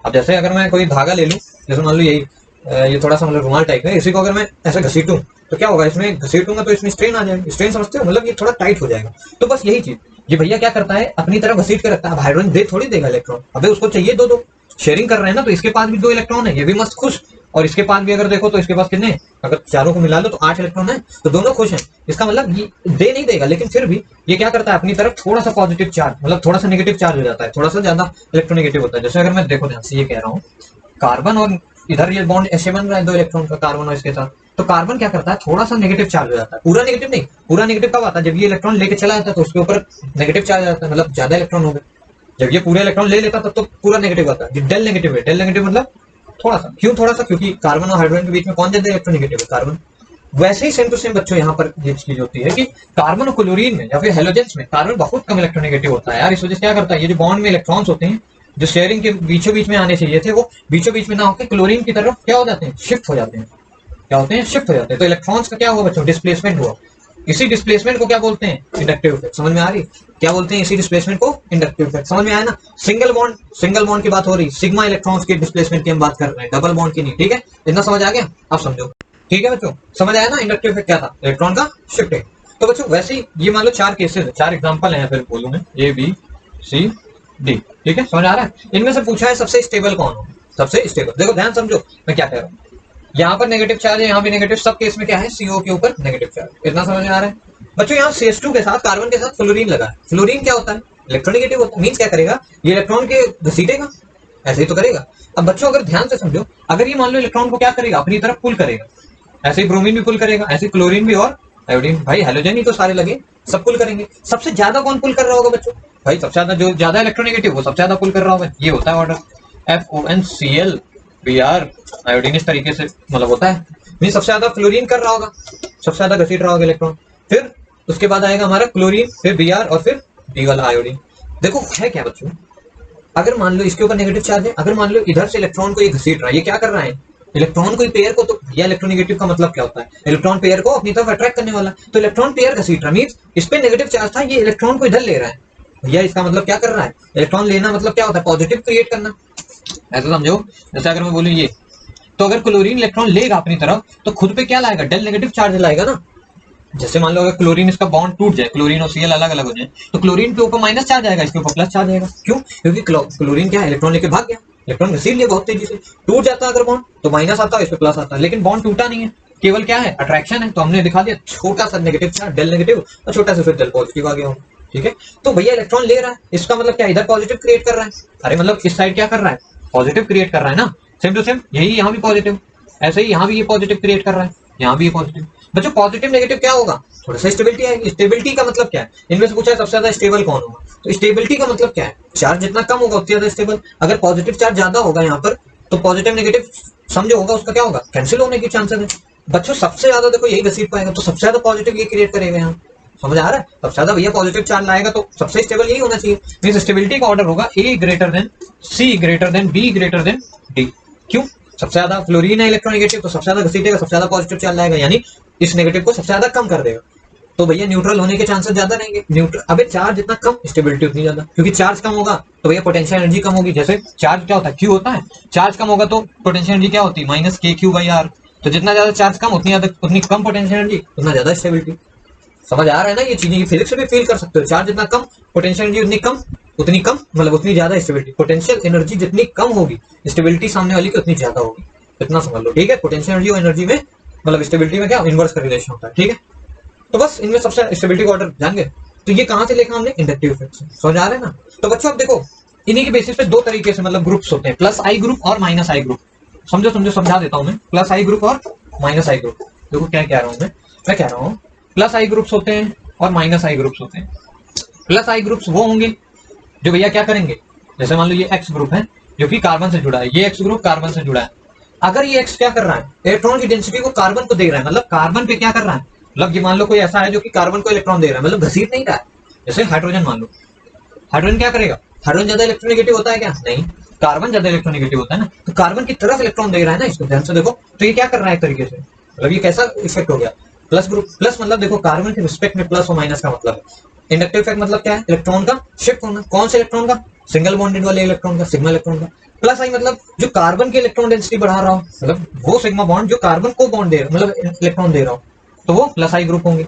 अब जैसे अगर मैं कोई धागा ले लूं, जैसे मान लो यही ये थोड़ा सा मतलब रुमाल टाइप है, इसी को अगर मैं ऐसे घसीटूं तो क्या होगा, इसमें घसीटूंगा तो इसमें स्ट्रेन आ जाएगी। स्ट्रेन समझते हो, मतलब ये थोड़ा टाइट हो जाएगा। तो बस यही चीज ये भैया क्या करता है, अपनी तरफ घसीट के रखता है। अब हाइड्रोजन दे थोड़ी देगा इलेक्ट्रॉन, अबे उसको चाहिए 2-2, शेयरिंग कर रहे हैं ना, तो इसके पास भी 2 इलेक्ट्रॉन है, ये भी मस्त खुश। और इसके पास भी अगर देखो तो इसके पास कितने, अगर चारों को मिला लो तो 8 इलेक्ट्रॉन है, तो दोनों खुश हैं। इसका मतलब ये दे नहीं देगा, लेकिन फिर भी ये क्या करता है, अपनी तरफ थोड़ा सा पॉजिटिव चार्ज, मतलब थोड़ा सा नेगेटिव चार्ज हो जाता है, थोड़ा सा ज्यादा इलेक्ट्रोनेगेटिव होता है। जैसे अगर मैं देखो ध्यान से ये कह रहा हूँ, कार्बन और इधर ये बॉन्ड ऐसे बन रहा है 2 इलेक्ट्रॉन का, कार्बन और इसके साथ। तो कार्बन क्या करता है, थोड़ा सा नेगेटिव चार्ज हो जाता है, पूरा नेगेटिव नहीं। पूरा नेगेटिव कब आता है, जब ये इलेक्ट्रॉन लेके चला जाता है तो उसके ऊपर नेगेटिव चार्ज आता है, मतलब ज्यादा इलेक्ट्रॉन हो गए। जब ये पूरे इलेक्ट्रॉन ले लेता तब तो पूरा नेगेटिव आता है। डेल नेगेटिव है, डेल नेगेटिव मतलब थोड़ा सा। क्यों थोड़ा सा, क्योंकि कार्बन और हाइड्रोजन के बीच में कौन ज्यादा इलेक्ट्रोनेगेटिव है, कार्बन। वैसे ही सेम टू सेम बच्चों यहाँ पर ये चीज होती है कि कार्बन और क्लोरीन में या फिर हेलोजेंस में कार्बन बहुत कम इलेक्ट्रोनेगेटिव होता है यार। इस वजह से क्या करता है, ये जो बॉन्ड में इलेक्ट्रॉन्स होते हैं जो शेयरिंग के बीचों बीच में आने चाहिए थे, वो बीचों बीच में ना होकर क्लोरीन की तरफ क्या हो जाते हैं, शिफ्ट हो जाते हैं। क्या होते हैं, शिफ्ट हो जाते हैं। तो इलेक्ट्रॉन्स का क्या हुआ बच्चों, डिस्प्लेसमेंट हुआ। इसी डिस्प्लेसमेंट को क्या बोलते हैं, इंडक्टिव इफेक्ट। समझ में आ रही, क्या बोलते हैं इसी डिस्प्लेसमेंट को, इंडक्टिव इफेक्ट। समझ में आया ना। सिंगल बॉन्ड की बात हो रही, सिग्मा इलेक्ट्रॉन्स के डिस्प्लेसमेंट की हम बात कर रहे हैं, डबल बॉन्ड की नहीं। ठीक है, इतना समझ आ गया, अब समझो। ठीक है बच्चों, समझ आया ना इंडक्टिव इफेक्ट क्या था, इलेक्ट्रॉन का शिफ्टिंग। तो बच्चों वैसे ही ये मान लो 4 केसेस है, 4 एग्जांपल हैं, फिर बोलूं मैं A, B, C, D। ठीक है, समझ आ रहा है। इनमें से पूछा है सबसे स्टेबल कौन हो, सबसे स्टेबल। देखो ध्यान समझो मैं क्या कह रहा हूँ, यहाँ पर नेगेटिव चार्ज है, यहाँ भी नेगेटिव, सब केस में क्या है, CO के ऊपर नेगेटिव चार्ज। इतना समझ में आ रहा है बच्चों। यहाँ CH2 के साथ कार्बन के साथ फ्लोरीन लगा है। फ्लोरीन क्या होता है, इलेक्ट्रोनेगेटिव होता है। मींस क्या करेगा, ये इलेक्ट्रॉन के घसीटेगा, ऐसे ही तो करेगा। अब बच्चों अगर ध्यान से समझो, अगर ये मान लो इलेक्ट्रॉन को क्या करेगा, अपनी तरफ पुल करेगा, ऐसे ही ब्रोमीन भी पुल करेगा, ऐसे क्लोरीन भी और आयोडीन। भाई हेलोजन ही तो सारे लगे, सब पुल करेंगे। सबसे ज्यादा कौन पुल कर रहा होगा बच्चों, भाई सबसे ज्यादा जो ज्यादा इलेक्ट्रोनेगेटिव वो सबसे ज्यादा पुल कर रहा होगा। ये होता है order, FON, Cl, Br, iodine, इस तरीके से मतलब होता है। नहीं, सबसे ज्यादा फ्लोरीन कर रहा होगा, सबसे ज्यादा घसीट रहा होगा इलेक्ट्रॉन। फिर उसके बाद आएगा हमारा क्लोरीन, फिर Br और फिर D वाला आयोडीन। देखो है क्या बच्चों, अगर मान लो इसके ऊपर नेगेटिव चार्ज है, अगर मान लो इधर से इलेक्ट्रॉन को ये घसीट रहा है, ये क्या कर रहा है, इलेक्ट्रॉन को पेयर को, तो भैया इलेक्ट्रोनेगेटिव का मतलब क्या होता है, इलेक्ट्रॉन पेयर को अपनी तरफ अट्रैक्ट करने वाला। तो इलेक्ट्रॉन पेयर घसीट रहा, मींस इस पे नेगेटिव चार्ज था, ये इलेक्ट्रॉन को इधर ले रहा है। भैया इसका मतलब क्या कर रहा है, इलेक्ट्रॉन लेना मतलब क्या होता है, पॉजिटिव क्रिएट करना। ऐसा समझो, जैसे अगर मैं बोलूं ये, तो अगर क्लोरीन इलेक्ट्रॉन लेगा अपनी तरफ तो खुद पे क्या लाएगा, डेल नेगेटिव चार्ज लाएगा ना। जैसे मान लो अगर क्लोरीन इसका बॉन्ड टूट जाए, क्लोरीन और Cl अलग अलग हो जाए, तो क्लोरीन के ऊपर माइनस चार्ज आएगा, इसके ऊपर प्लस चार्ज आएगा। क्यों, क्योंकि क्लोरीन क्या है, इलेक्ट्रॉन लेके भाग गया, इलेक्ट्रॉन घसीट लिया बहुत तेजी से। टूट जाता है अगर बॉन्ड तो माइनस आता है, इस पे प्लस आता है, लेकिन बॉन्ड टूटा नहीं है, केवल क्या है, अट्रैक्शन है। तो हमने दिखा दिया छोटा सा नेगेटिव चार्ज, डेल नेगेटिव, और छोटा सा फिर डेल पॉजिटिव आ गया। ठीक है, तो भैया इलेक्ट्रॉन ले रहा है, इसका मतलब क्या, इधर पॉजिटिव क्रिएट कर रहा है। अरे मतलब इस साइड क्या कर रहा है, पॉजिटिव क्रिएट कर रहा है ना। सेम टू सेम यही यहाँ भी पॉजिटिव, ऐसे ही यहाँ भी ये पॉजिटिव क्रिएट कर रहा है, यहाँ भी ये पॉजिटिव। बच्चों पॉजिटिव नेगेटिव क्या होगा, थोड़ा सा स्टेबिलिटी आएगी। स्टेबिलिटी का मतलब क्या है, इनमें से पूछा है सबसे ज्यादा स्टेबल कौन होगा, तो स्टेबिलिटी का मतलब क्या है, चार्ज जितना कम होगा उतना ज्यादा स्टेबल। अगर पॉजिटिव चार्ज ज्यादा होगा यहाँ पर तो पॉजिटिव नेगेटिव समझो होगा उसका क्या होगा, कैंसिल होने की चांसेस है। बच्चों सबसे ज्यादा देखो यही घसीट पाएगा, तो सबसे ज्यादा पॉजिटिव ये क्रिएट करेगा यहाँ, समझ आ रहा है। सबसे ज्यादा भैया पॉजिटिव चार्ज लाएगा तो सबसे स्टेबल यही होना चाहिए। मीन स्टेबिलिटी का ऑर्डर होगा A greater than C greater than B greater than D. क्यों, सबसे ज्यादा फ्लोरीन है इलेक्ट्रोनेगेटिव तो सबसे ज्यादा घसीटेगा, सबसे ज्यादा पॉजिटिव चार्ज लाएगा, यानी इस नेगेटिव को सबसे ज्यादा कम कर देगा। तो भैया न्यूट्रल होने के चांसेस ज्यादा रहेंगे। न्यूट्रल अबे चार्ज जितना कम स्टेबिलिटी उतनी ज्यादा, क्योंकि चार्ज कम होगा तो भैया पोटेंशियल एनर्जी कम होगी। जैसे चार्ज क्या होता है, क्यू होता है, चार्ज कम होगा तो पोटेंशियल एनर्जी क्या होती है, माइनस के क्यू बाई आर। तो जितना ज्यादा चार्ज कम उतनी कम पोटेंशियल एनर्जी उतना ज्यादा स्टेबिलिटी। समझ आ रहा है ना ये चीजें, फिजिक्स में फील कर सकते हो। चार्ज जितना कम पोटेंशियल एनर्जी उतनी कम मतलब उतनी ज्यादा स्टेबिलिटी। पोटेंशियल एनर्जी जितनी कम होगी स्टेबिलिटी सामने वाली की उतनी ज्यादा होगी, इतना समझ लो, ठीक है। पोटेंशियल एनर्जी और एनर्जी में मतलब स्टेबिलिटी में क्या इनवर्स का रिलेशन होता है, ठीक है। तो बस इनमें सबसे स्टेबिलिटी का ऑर्डर जान गए। तो ये कहां से लेखा हमने, इंडक्टिव इफेक्ट से, समझ आ रहे हैं ना। तो बच्चों अब देखो इन्हीं के बेसिस पे दो तरीके से मतलब ग्रुप्स होते हैं, प्लस आई ग्रुप और माइनस आई ग्रुप। समझो समझो समझा देता हूं मैं, प्लस आई ग्रुप और माइनस आई ग्रुप। देखो क्या कह रहा हूं मैं कह रहा हूं प्लस आई ग्रुप्स होते हैं और माइनस आई ग्रुप्स होते हैं। प्लस आई ग्रुप्स वो होंगे जो भैया क्या करेंगे, जैसे मान लो ये एक्स ग्रुप है जो कि कार्बन से जुड़ा है, ये एक्स ग्रुप कार्बन से जुड़ा है। अगर ये एक्स क्या कर रहा है, इलेक्ट्रॉन की डेंसिटी को कार्बन को दे रहा है, मतलब कार्बन पे क्या कर रहा है, मतलब ये मान लो कोई ऐसा है जो कि कार्बन को इलेक्ट्रॉन दे रहा है, मतलब घसीट नहीं रहा है। जैसे हाइड्रोजन मान लो, हाइड्रोजन क्या करेगा, हाइड्रोजन ज्यादा इलेक्ट्रोनेगेटिव होता है क्या, नहीं, कार्बन ज्यादा इलेक्ट्रोनेगेटिव होता है ना, तो कार्बन की तरफ इलेक्ट्रॉन दे रहा है ना, इसको ध्यान से देखो। तो ये क्या कर रहा है एक तरीके से, मतलब ये कैसा इफेक्ट हो गया, प्लस ग्रुप। प्लस मतलब देखो कार्बन के रिस्पेक्ट में प्लस और माइनस का मतलब है। इंडक्टिव इफेक्ट मतलब क्या है, इलेक्ट्रॉन का शिफ्ट होना, कौन से इलेक्ट्रॉन का, सिंगल बॉन्डेड वाले इलेक्ट्रॉन का, सिग्मा इलेक्ट्रॉन का। प्लस आई मतलब जो कार्बन की इलेक्ट्रॉन डेंसिटी बढ़ा रहा हो, मतलब वो सिग्मा बॉन्ड जो कार्बन को बॉन्ड दे रहा मतलब इलेक्ट्रॉन दे रहा हो, तो वो प्लस आई ग्रुप होंगे।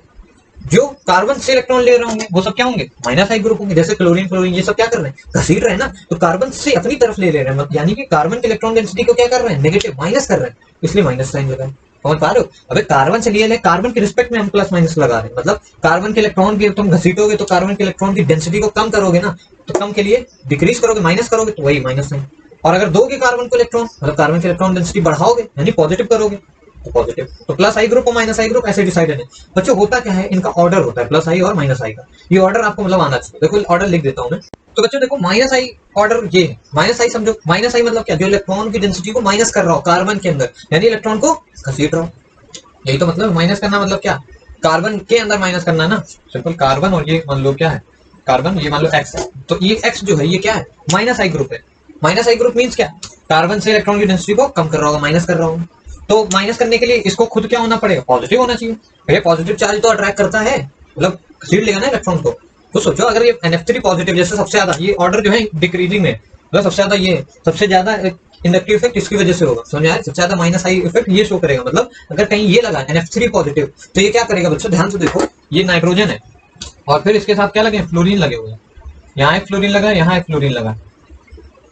जो कार्बन से इलेक्ट्रॉन ले रहे होंगे वो सब क्या होंगे, माइनस आई ग्रुप होंगे। जैसे क्लोरीन फ्लोरीन ये सब क्या कर रहे हैं, घसीट रहे हैं ना, तो कार्बन से अपनी तरफ ले रहे हैं, यानी कि कार्बन के इलेक्ट्रॉन डेंसिटी को क्या कर रहे हैं, नेगेटिव माइनस कर रहे हैं, इसलिए माइनस साइन लगा है। समझ पा रहे हो, अबे कार्बन से लिए कार्बन के रिस्पेक्ट में हम प्लस माइनस लगा रहे हैं, मतलब कार्बन के इलेक्ट्रॉन की तुम घसीटोगे तो कार्बन के इलेक्ट्रॉन की डेंसिटी को कम करोगे ना, तो कम के लिए डिक्रीज करोगे, माइनस करोगे तो वही माइनस साइन। और अगर दोगे कार्बन को इलेक्ट्रॉन मतलब कार्बन की इलेक्ट्रॉन डेंसिटी बढ़ाओगे यानी पॉजिटिव करोगे तो पॉजिटिव। तो प्लस आई ग्रुप और माइनस आई ग्रुप ऐसे डिसाइडेड है। बच्चों होता क्या है, इनका ऑर्डर होता है प्लस आई और माइनस आई का, ये ऑर्डर आपको मतलब आना चाहिए। देखो ऑर्डर लिख देता हूं मैं। तो बच्चों देखो माइनस आई ऑर्डर ये है, माइनस आई समझो, माइनस आई मतलब क्या, जो इलेक्ट्रॉन की डेंसिटी को माइनस कर रहा हो कार्बन के अंदर, यानी इलेक्ट्रॉन को घसीट रहा हो, यही तो मतलब माइनस करना मतलब क्या, कार्बन के अंदर माइनस करना है ना, सिंपल। कार्बन और ये मान लो क्या है, कार्बन ये मान लो एक्स है, तो ये एक्स जो है ये क्या है, माइनस आई ग्रुप है। माइनस आई ग्रुप मींस क्या, कार्बन से इलेक्ट्रॉन की डेंसिटी को कम कर रहा होगा, माइनस कर रहा होगा। तो माइनस करने के लिए इसको खुद क्या होना पड़ेगा, पॉजिटिव होना चाहिए। भैया पॉजिटिव चार्ज तो अट्रैक्ट करता है, मतलब घसीट लेगा ना इलेक्ट्रॉन को। तो सोचो अगर ये NF3 पॉजिटिव, जैसे सबसे ज्यादा ये ऑर्डर जो है डिक्रीजिंग में, मतलब सबसे ज्यादा ये सबसे ज्यादा इंडक्टिव इफेक्ट इसकी वजह से होगा, समझ आया, सबसे ज्यादा माइनस आई इफेक्ट ये शो करेगा। मतलब अगर कहीं ये लगा NF3 पॉजिटिव तो ये क्या करेगा बच्चों, ध्यान से देखो, ये नाइट्रोजन है और फिर इसके साथ क्या लगे, फ्लोरीन लगे हुए हैं, यहाँ एक फ्लोरीन लगा, यहाँ एक फ्लोरीन लगा।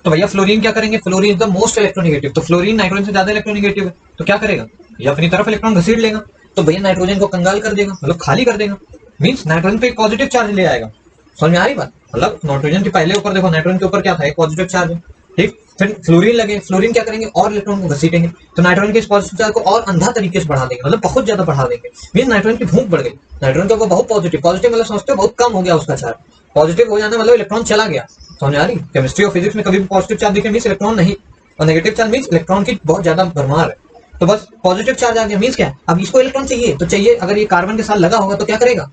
तो भैया फ्लोरीन क्या करेंगे, फ्लोरीन द मोस्ट इलेक्ट्रोनेगेटिव, तो फ्लोरीन नाइट्रोजन से ज्यादा इलेक्ट्रोनेगेटिव है, तो क्या करेगा, ये अपनी तरफ इलेक्ट्रॉन घसीट लेगा, तो भैया नाइट्रोजन को कंगाल कर देगा, मतलब खाली कर देगा, मींस नाइट्रोजन पे एक पॉजिटिव चार्ज ले आएगा। समझ में आ रही बात, मतलब नाइट्रोजन के पहले ऊपर देखो, नाइट्रोजन के ऊपर क्या था, एक पॉजिटिव चार्ज है, ठीक। फिर फ्लोरीन लगे, फ्लोरीन क्या करेंगे, और इलेक्ट्रॉन को घसीटेंगे, तो नाइट्रोजन के इस पॉजिटिव चार्ज को और अंधा तरीके से बढ़ा देंगे, मतलब बहुत ज्यादा बढ़ा देंगे, मींस नाइट्रोजन की भूख बढ़ गई। नाइट्रोजन के ऊपर बहुत पॉजिटिव, पॉजिटिव मतलब समझते हो बहुत कम हो गया उसका चार्ज, पॉजिटिव हो जाना मतलब इलेक्ट्रॉन चला गया। समझ आ रही, केमिस्ट्री और फिजिक्स में कभी भी पॉजिटिव चार्ज दिखे मींस इलेक्ट्रॉन नहीं, और नेगेटिव चार्ज मींस इलेक्ट्रॉन की बहुत ज्यादा भरमार है। तो बस पॉजिटिव चार्ज आ गया मींस क्या, अब इसको इलेक्ट्रॉन चाहिए तो चाहिए, अगर ये कार्बन के साथ लगा होगा तो क्या करेगा,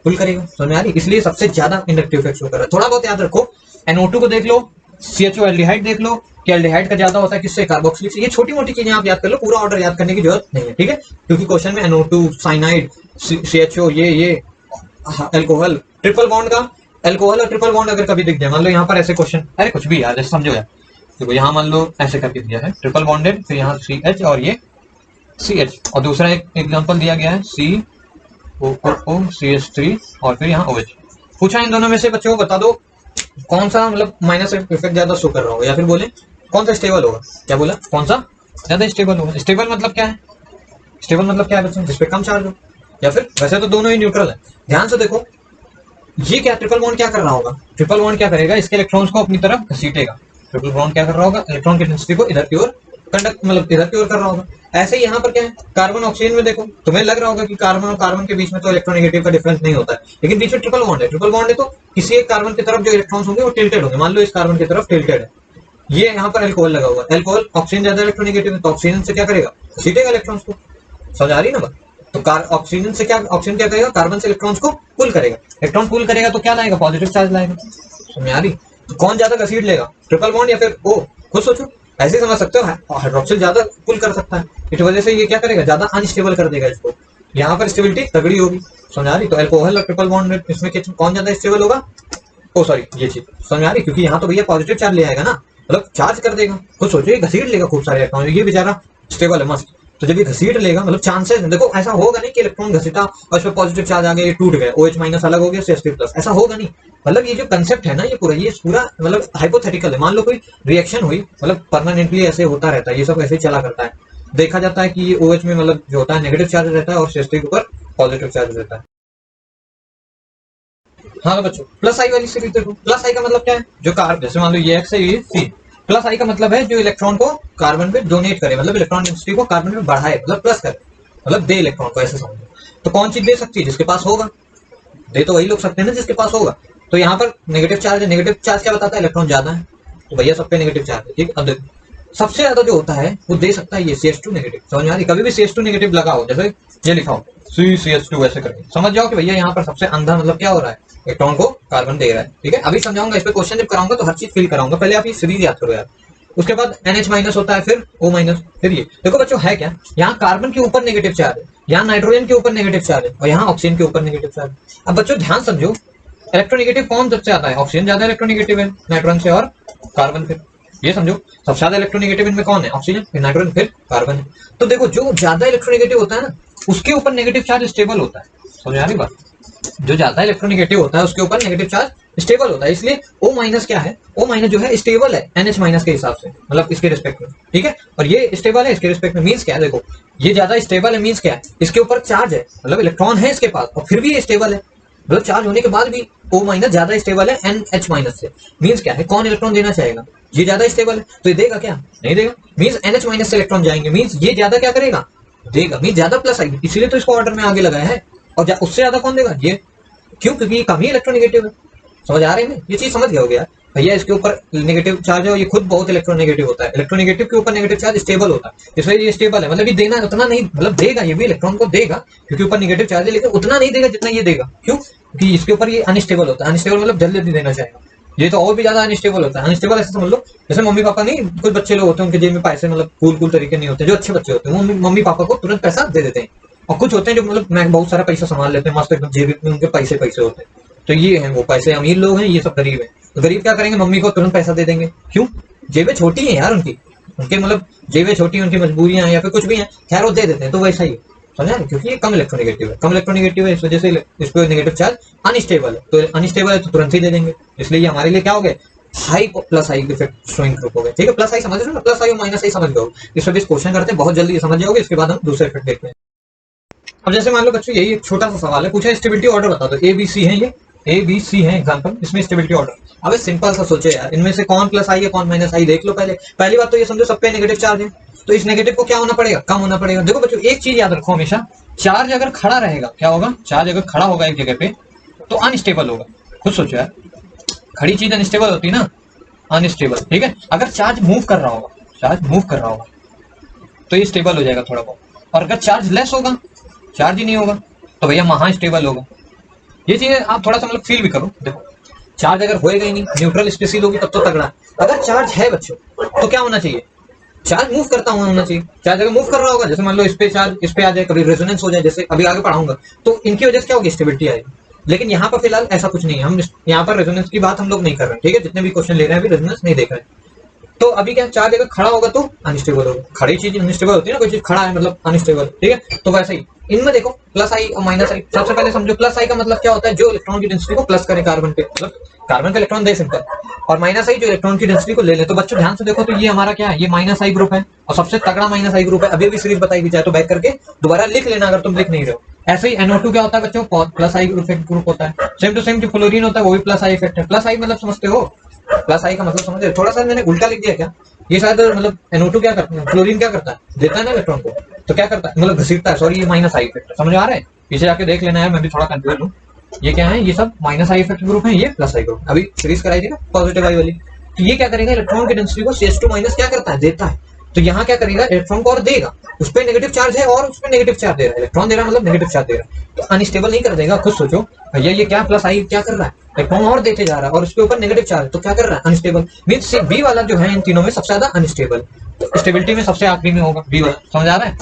पुल करेगा। समझ आ रही, इसलिए सबसे ज्यादा इंडक्टिव इफेक्ट शो कर रहा है। थोड़ा बहुत याद रखो, NO2 को देख लो, CHO एल्डिहाइड देख लो कि एल्डिहाइड का ज्यादा होता है किससे, कार्बोक्सिलिक से। ये छोटी मोटी चीजें आप याद कर लो, पूरा ऑर्डर याद करने की जरूरत नहीं है, ठीक है, क्योंकि क्वेश्चन में NO2 साइनाइड CHO ये अल्कोहल, ट्रिपल बॉन्ड का अल्कोहल और ट्रिपल बॉन्ड अगर कभी दिख जाए, मान लो यहाँ पर ऐसे क्वेश्चन, अरे कुछ भी यार जैसे समझो यार, देखो यहाँ मान लो ऐसे करके दिया है ट्रिपल बॉन्डेड, फिर यहाँ CH और ये CH, और दूसरा एक एग्जांपल दिया गया है COO CH3 और फिर यहाँ OH। पूछा इन दोनों में से बच्चों बता दो कौन सा मतलब माइनस इफेक्ट ज्यादा शो कर रहा होगा, या फिर बोले कौन सा स्टेबल होगा, क्या बोला, कौन सा ज्यादा स्टेबल होगा। स्टेबल मतलब क्या है, स्टेबल मतलब क्या है बच्चों, जिसपे कम चार्ज हो, या फिर वैसे तो दोनों ही न्यूट्रल है। ध्यान से देखो ये क्या, ट्रिपल बॉन्ड क्या कर रहा होगा, ट्रिपल बॉन्ड क्या करेगा, इसके इलेक्ट्रॉन्स को अपनी तरफ घसीटेगा। ट्रिपल बॉन्ड क्या कर रहा होगा, इलेक्ट्रॉन की डेंसिटी को इधर की ओर कंडक्ट मतलब इधर की ओर कर रहा होगा। ऐसे ही यहाँ पर क्या है, कार्बन ऑक्सीजन में देखो, तुम्हें लग रहा होगा कि कार्बन और कार्बन के बीच में तो इलेक्ट्रोनेगेटिव का डिफरेंस नहीं होता है, लेकिन बीच में ट्रिपल बॉन्ड है। ट्रिपल बॉन्ड है तो किसी एक कार्बन की तरफ जो इलेक्ट्रॉन्स होंगे वो टिल्टेड होंगे। मान लो इस कार्बन की तरफ टिल्टेड है, ये यहाँ पर अल्कोहल लगा हुआ है। अल्कोहल ऑक्सीजन ज्यादा इलेक्ट्रोनेगेटिव है तो ऑक्सीजन से क्या करेगा, सीटेगा इलेक्ट्रॉन्स को। समझ आ रही ना बात? तो ऑक्सीजन से क्या, ऑक्सीजन क्या करेगा, कार्बन से इलेक्ट्रॉन्स को पुल करेगा। इलेक्ट्रॉन पुल करेगा तो क्या लाएगा, पॉजिटिव चार्ज लाएगा। समझ आ रही? तो कौन ज्यादा घसीट लेगा, ट्रिपल बॉन्ड या फिर ओ? खुद सोचो, ऐसे समझ सकते हो, हाइड्रोक्सिल ज्यादा पुल कर सकता है, इस वजह से ये क्या करेगा, ज्यादा अनस्टेबल कर देगा इसको। यहाँ पर स्टेबिलिटी तगड़ी होगी। समझ आ रही? तो अल्कोहल और ट्रिपल बॉन्ड में इसमें कौन ज्यादा स्टेबल होगा, ओ सॉरी ये चीज समझ आ रही? क्योंकि यहाँ तो भैया पॉजिटिव चार्ज ले आएगा ना, मतलब चार्ज कर देगा। खुद सोचो, ये घसीट लेगा खूब सारे इलेक्ट्रॉन, ये बेचारा स्टेबल है मस्त। तो जब ये घसीट लेगा, मतलब चांसेस देखो, ऐसा होगा नहीं कि इलेक्ट्रॉन घसीटा और इसमें पॉजिटिव चार्ज आ गया, ये टूट गया, OH माइनस अलग हो गया, CH3 प्लस, ऐसा होगा नहीं। मतलब ये जो कंसेप्ट है ना, ये पूरा मतलब हाइपोथेटिकल है। मान लो कोई रिएक्शन हुई, मतलब परमानेंटली ऐसे होता रहता है, ये सब ऐसे ही चला करता है। देखा जाता है कि ये OH में मतलब जो होता है नेगेटिव चार्ज रहता है और CH3 के ऊपर पॉजिटिव चार्ज रहता है। हाँ तो बच्चों, प्लस आई वाली सीरीज देखो। प्लस आई का मतलब क्या है, जो कार्बन, जैसे मान लो ये X है ये C, प्लस आई का मतलब है जो इलेक्ट्रॉन को कार्बन पे डोनेट करे, मतलब इलेक्ट्रॉन डेंसिटी को कार्बन पे बढ़ाए, मतलब प्लस करे, मतलब दे इलेक्ट्रॉन को, ऐसे समझो। तो कौन चीज दे सकती है, जिसके पास होगा। दे तो वही लोग सकते हैं ना जिसके पास होगा। तो यहाँ पर नेगेटिव चार्ज है, नेगेटिव चार्ज क्या बताता है, इलेक्ट्रॉन ज्यादा है, तो भैया सब पे नेगेटिव चार्ज है। ठीक, अब देखो सबसे ज्यादा जो होता है वो दे सकता है ये CH2 नेगेटिव। समझ में आ रही? कभी भी CH2 नेगेटिव लगा हो, जैसे ये लिखा हो CH2 ऐसे करके, समझ जाओ कि भैया यहाँ पर सबसे अंधा मतलब क्या हो रहा है, इलेक्ट्रॉन को कार्बन दे रहा है। ठीक है, अभी समझाऊंगा, इस पे क्वेश्चन जब कराऊंगा तो हर चीज फील कराऊंगा, पहले आप ये सीरीज याद करो यार। उसके बाद NH माइनस होता है, फिर O माइनस, फिर ये देखो बच्चों है क्या, यहाँ कार्बन के ऊपर नेगेटिव चार्ज है, यहाँ नाइट्रोजन के ऊपर नेगेटिव चार्ज है और यहाँ ऑक्सीजन के ऊपर नेगेटिव चार्ज है। अब बच्चों ध्यान समझो, इलेक्ट्रोनेगेटिव कौन सबसे ज्यादा है, ऑक्सीजन ज्यादा इलेक्ट्रोनेगेटिव है नाइट्रोजन से और कार्बन से। ये समझो सबसे ज्यादा इलेक्ट्रोनेगेटिव इनमें कौन है, ऑक्सीजन, फिर नाइट्रोजन, फिर कार्बन है। तो देखो जो ज्यादा इलेक्ट्रोनेगेटिव होता है ना, उसके ऊपर नेगेटिव चार्ज स्टेबल होता है। समझ आ रही बात? जो ज्यादा इलेक्ट्रोनेगेटिव होता है उसके ऊपर नेगेटिव चार्ज स्टेबल होता है, इसलिए O माइनस क्या है, O माइनस जो है स्टेबल है NH माइनस के हिसाब से, मतलब इसके रिस्पेक्ट में। ठीक है, और ये स्टेबल है इसके रिस्पेक्ट में, मींस क्या है, देखो ये ज्यादा स्टेबल है, मींस क्या है, इसके ऊपर चार्ज है, मतलब इलेक्ट्रॉन है इसके पास और फिर भी ये स्टेबल है, मतलब चार्ज होने के बाद भी O माइनस ज्यादा स्टेबल है NH माइनस से। मींस क्या है, कौन इलेक्ट्रॉन देना चाहेगा, ये ज्यादा स्टेबल है, तो ये देगा क्या, नहीं देगा। मींस NH माइनस से इलेक्ट्रॉन जाएंगे, मींस ये ज्यादा क्या करेगा, देगा, मींस ज्यादा प्लस आएगी, इसीलिए तो इसको ऑर्डर में आगे लगाया है। और उससे ज्यादा कौन देगा, ये, क्यों, क्योंकि ये कम ही इलेक्ट्रोनेगेटिव है। समझ आ रहे हैं, ये चीज समझ गए हो गया भैया, इसके ऊपर नेगेटिव चार्ज है और ये खुद बहुत इलेक्ट्रोनेगेटिव होता है, इलेक्ट्रोनेगेटिव के ऊपर नेगेटिव चार्ज स्टेबल होता है, इसलिए ये स्टेबल है, मतलब ये देना उतना नहीं, मतलब देगा ये भी इलेक्ट्रॉन को देगा क्योंकि ऊपर नेगेटिव चार्ज है, लेकिन उतना नहीं देगा जितना ये देगा। क्यों, क्योंकि इसके ऊपर ये अनस्टेबल होता है, अनस्टेबल मतलब जल्दी जल्दी देना चाहेगा, ये तो और भी ज्यादा अनस्टेबल होता है। अनस्टेबल ऐसे समझ लो, जैसे मम्मी पापा नहीं, कुछ बच्चे लोग होते हैं उनके जेब में पैसे मतलब कूल तरीके नहीं होते, जो अच्छे बच्चे होते हैं वो मम्मी पापा को तुरंत पैसा दे देते हैं, और कुछ होते हैं जो मतलब मैं बहुत सारा पैसा संभाल लेते हैं, मस्त एकदम जेब में उनके पैसे होते हैं। तो ये हैं वो पैसे, अमीर लोग हैं, ये सब गरीब हैं। तो गरीब क्या करेंगे, मम्मी को तुरंत पैसा दे देंगे, क्यों, जेबें छोटी हैं यार उनकी, उनके मतलब जेबें छोटी, उनकी मजबूरियां हैं या फिर कुछ भी हैं, खैर वो दे देते हैं। तो वैसा ही समझा, क्योंकि ये कम इलेक्ट्रोनेगेटिव है, कम इलेक्ट्रोनेगेटिव है, इस वजह से इस पर नेगेटिव चार्ज अनस्टेबल है, तो अनस्टेबल है तो तुरंत ही दे देंगे, इसलिए ये हमारे लिए क्या हो गए, high plus I effect showing group हो गए। ठीक है, प्लस आई समझ रहे हो ना, प्लस आई और माइनस आई समझ गए, इस पर भी क्वेश्चन करते हैं, बहुत जल्दी समझ जाओगे, इसके बाद हम दूसरे इफेक्ट देखते हैं। अब जैसे मान लो बच्चों यही एक छोटा सा सवाल है, पूछा स्टेबिलिटी ऑर्डर बता दो, ABC है, ये ABC है एग्जांपल, इसमें स्टेबिलिटी ऑर्डर। अब सिंपल सा सोचो यार, इनमें से कौन प्लस आई है कौन माइनस आई, देख लो पहली बात तो ये समझो सब पे नेगेटिव चार्ज है, तो इस नेगेटिव को क्या होना पड़ेगा, कम होना पड़ेगा। देखो बच्चों एक चीज याद रखो हमेशा, चार्ज अगर खड़ा रहेगा क्या होगा, चार्ज अगर खड़ा होगा एक जगह पे तो अनस्टेबल होगा। खुद सोचो यार, खड़ी चीज अनस्टेबल होती है ना, अनस्टेबल। ठीक है, अगर चार्ज मूव कर रहा होगा, चार्ज मूव कर रहा होगा तो ये स्टेबल हो जाएगा थोड़ा बहुत, और अगर चार्ज लेस होगा, चार्ज ही नहीं होगा, तो भैया महा स्टेबल होगा। ये चीजें आप थोड़ा सा मतलब फील भी करो। देखो चार्ज अगर होएगा ही नहीं, न्यूट्रल स्पेसिस होगी तब तो तगड़ा। अगर चार्ज है बच्चों तो क्या होना चाहिए, चार्ज मूव करता हुआ होना चाहिए। चार्ज अगर मूव कर रहा होगा, जैसे मान लो इस पे चार्ज इस पे आ जाए, कभी रेजोनेंस हो जाए, जैसे अभी आगे पढ़ाऊंगा, तो इनकी वजह से क्या होगी, स्टेबिलिटी आएगी। लेकिन यहाँ पर फिलहाल ऐसा कुछ नहीं है, हम यहाँ पर रेजोनेंस की बात हम लोग नहीं कर रहे हैं। ठीक है, जितने भी क्वेश्चन ले रहे हैं अभी रेजोनेंस नहीं देख रहे हैं। तो अभी क्या, चार्ज अगर खड़ा होगा तो अनस्टेबल होगा, खड़ी चीज अनस्टेबल होती है ना, कोई चीज खड़ा है मतलब अनस्टेबल। ठीक है, तो वैसे ही इनमें देखो प्लस आई और माइनस आई। सबसे पहले समझो प्लस आई का मतलब क्या होता है, जो इलेक्ट्रॉन की डेंसिटी को प्लस करे कार्बन पे, मतलब कार्बन पे इलेक्ट्रॉन दे सिंपल, और माइनस आई जो इलेक्ट्रॉन की डेंसिटी को ले ले। तो बच्चों ध्यान से देखो, तो ये हमारा क्या है, ये माइनस आई ग्रुप है, और सबसे तगड़ा माइनस आई ग्रुप है। अभी भी सीरीज बताई भी चाहे तो बैक करके दोबारा लिख लेना अगर तुम लिख नहीं रहे हो। ऐसे ही NO2 क्या होता है बच्चों, प्लस आई ग्रुप होता है। सेम टू सेम जो फ्लोरीन होता है वो भी प्लस आई इफेक्ट है। प्लस आई मतलब समझते हो, प्लस आई का मतलब समझ रहे हो, थोड़ा सा मैंने उल्टा लिख दिया क्या, ये शायद मतलब NO2 क्या करता है, क्लोरीन क्या करता है, देता है ना इलेक्ट्रॉन को, तो क्या करता है, मतलब घसीटता है। सॉरी, ये माइनस आई इफेक्ट समझ आ रहा है, पीछे जाके देख लेना है, मैं भी थोड़ा कंफ्यूज हूँ। ये क्या है, ये सब माइनस आई इफेक्ट ग्रुप है, ये प्लस आई ग्रुप। अभी सीरीज कराई थी ना पॉजिटिव आई वाली, तो ये क्या करेगा, इलेक्ट्रॉन की डेंसिटी को CH2 माइनस क्या करता है, देता है। तो यहाँ क्या करेगा, इलेक्ट्रॉन को और देगा, उस पर नेगेटिव चार्ज है और उस पर नेगेटिव चार्ज दे रहा है, इलेक्ट्रॉन दे रहा है मतलब नेगेटिव चार्ज दे रहा है, तो अनस्टेबल नहीं कर देगा। खुद सोचो भैया, ये क्या प्लस आई क्या कर रहा है, इलेक्ट्रॉन और देते जा रहा है और उसके ऊपर नेगेटिव चार्ज, तो क्या कर रहा है, अनस्टेबल। मीन्स बी वाला जो है इन तीनों में सबसे ज्यादा अनस्टेबल, तो स्टेबिलिटी में सबसे आखिरी में होगा बी वाला। समझ आ रहा है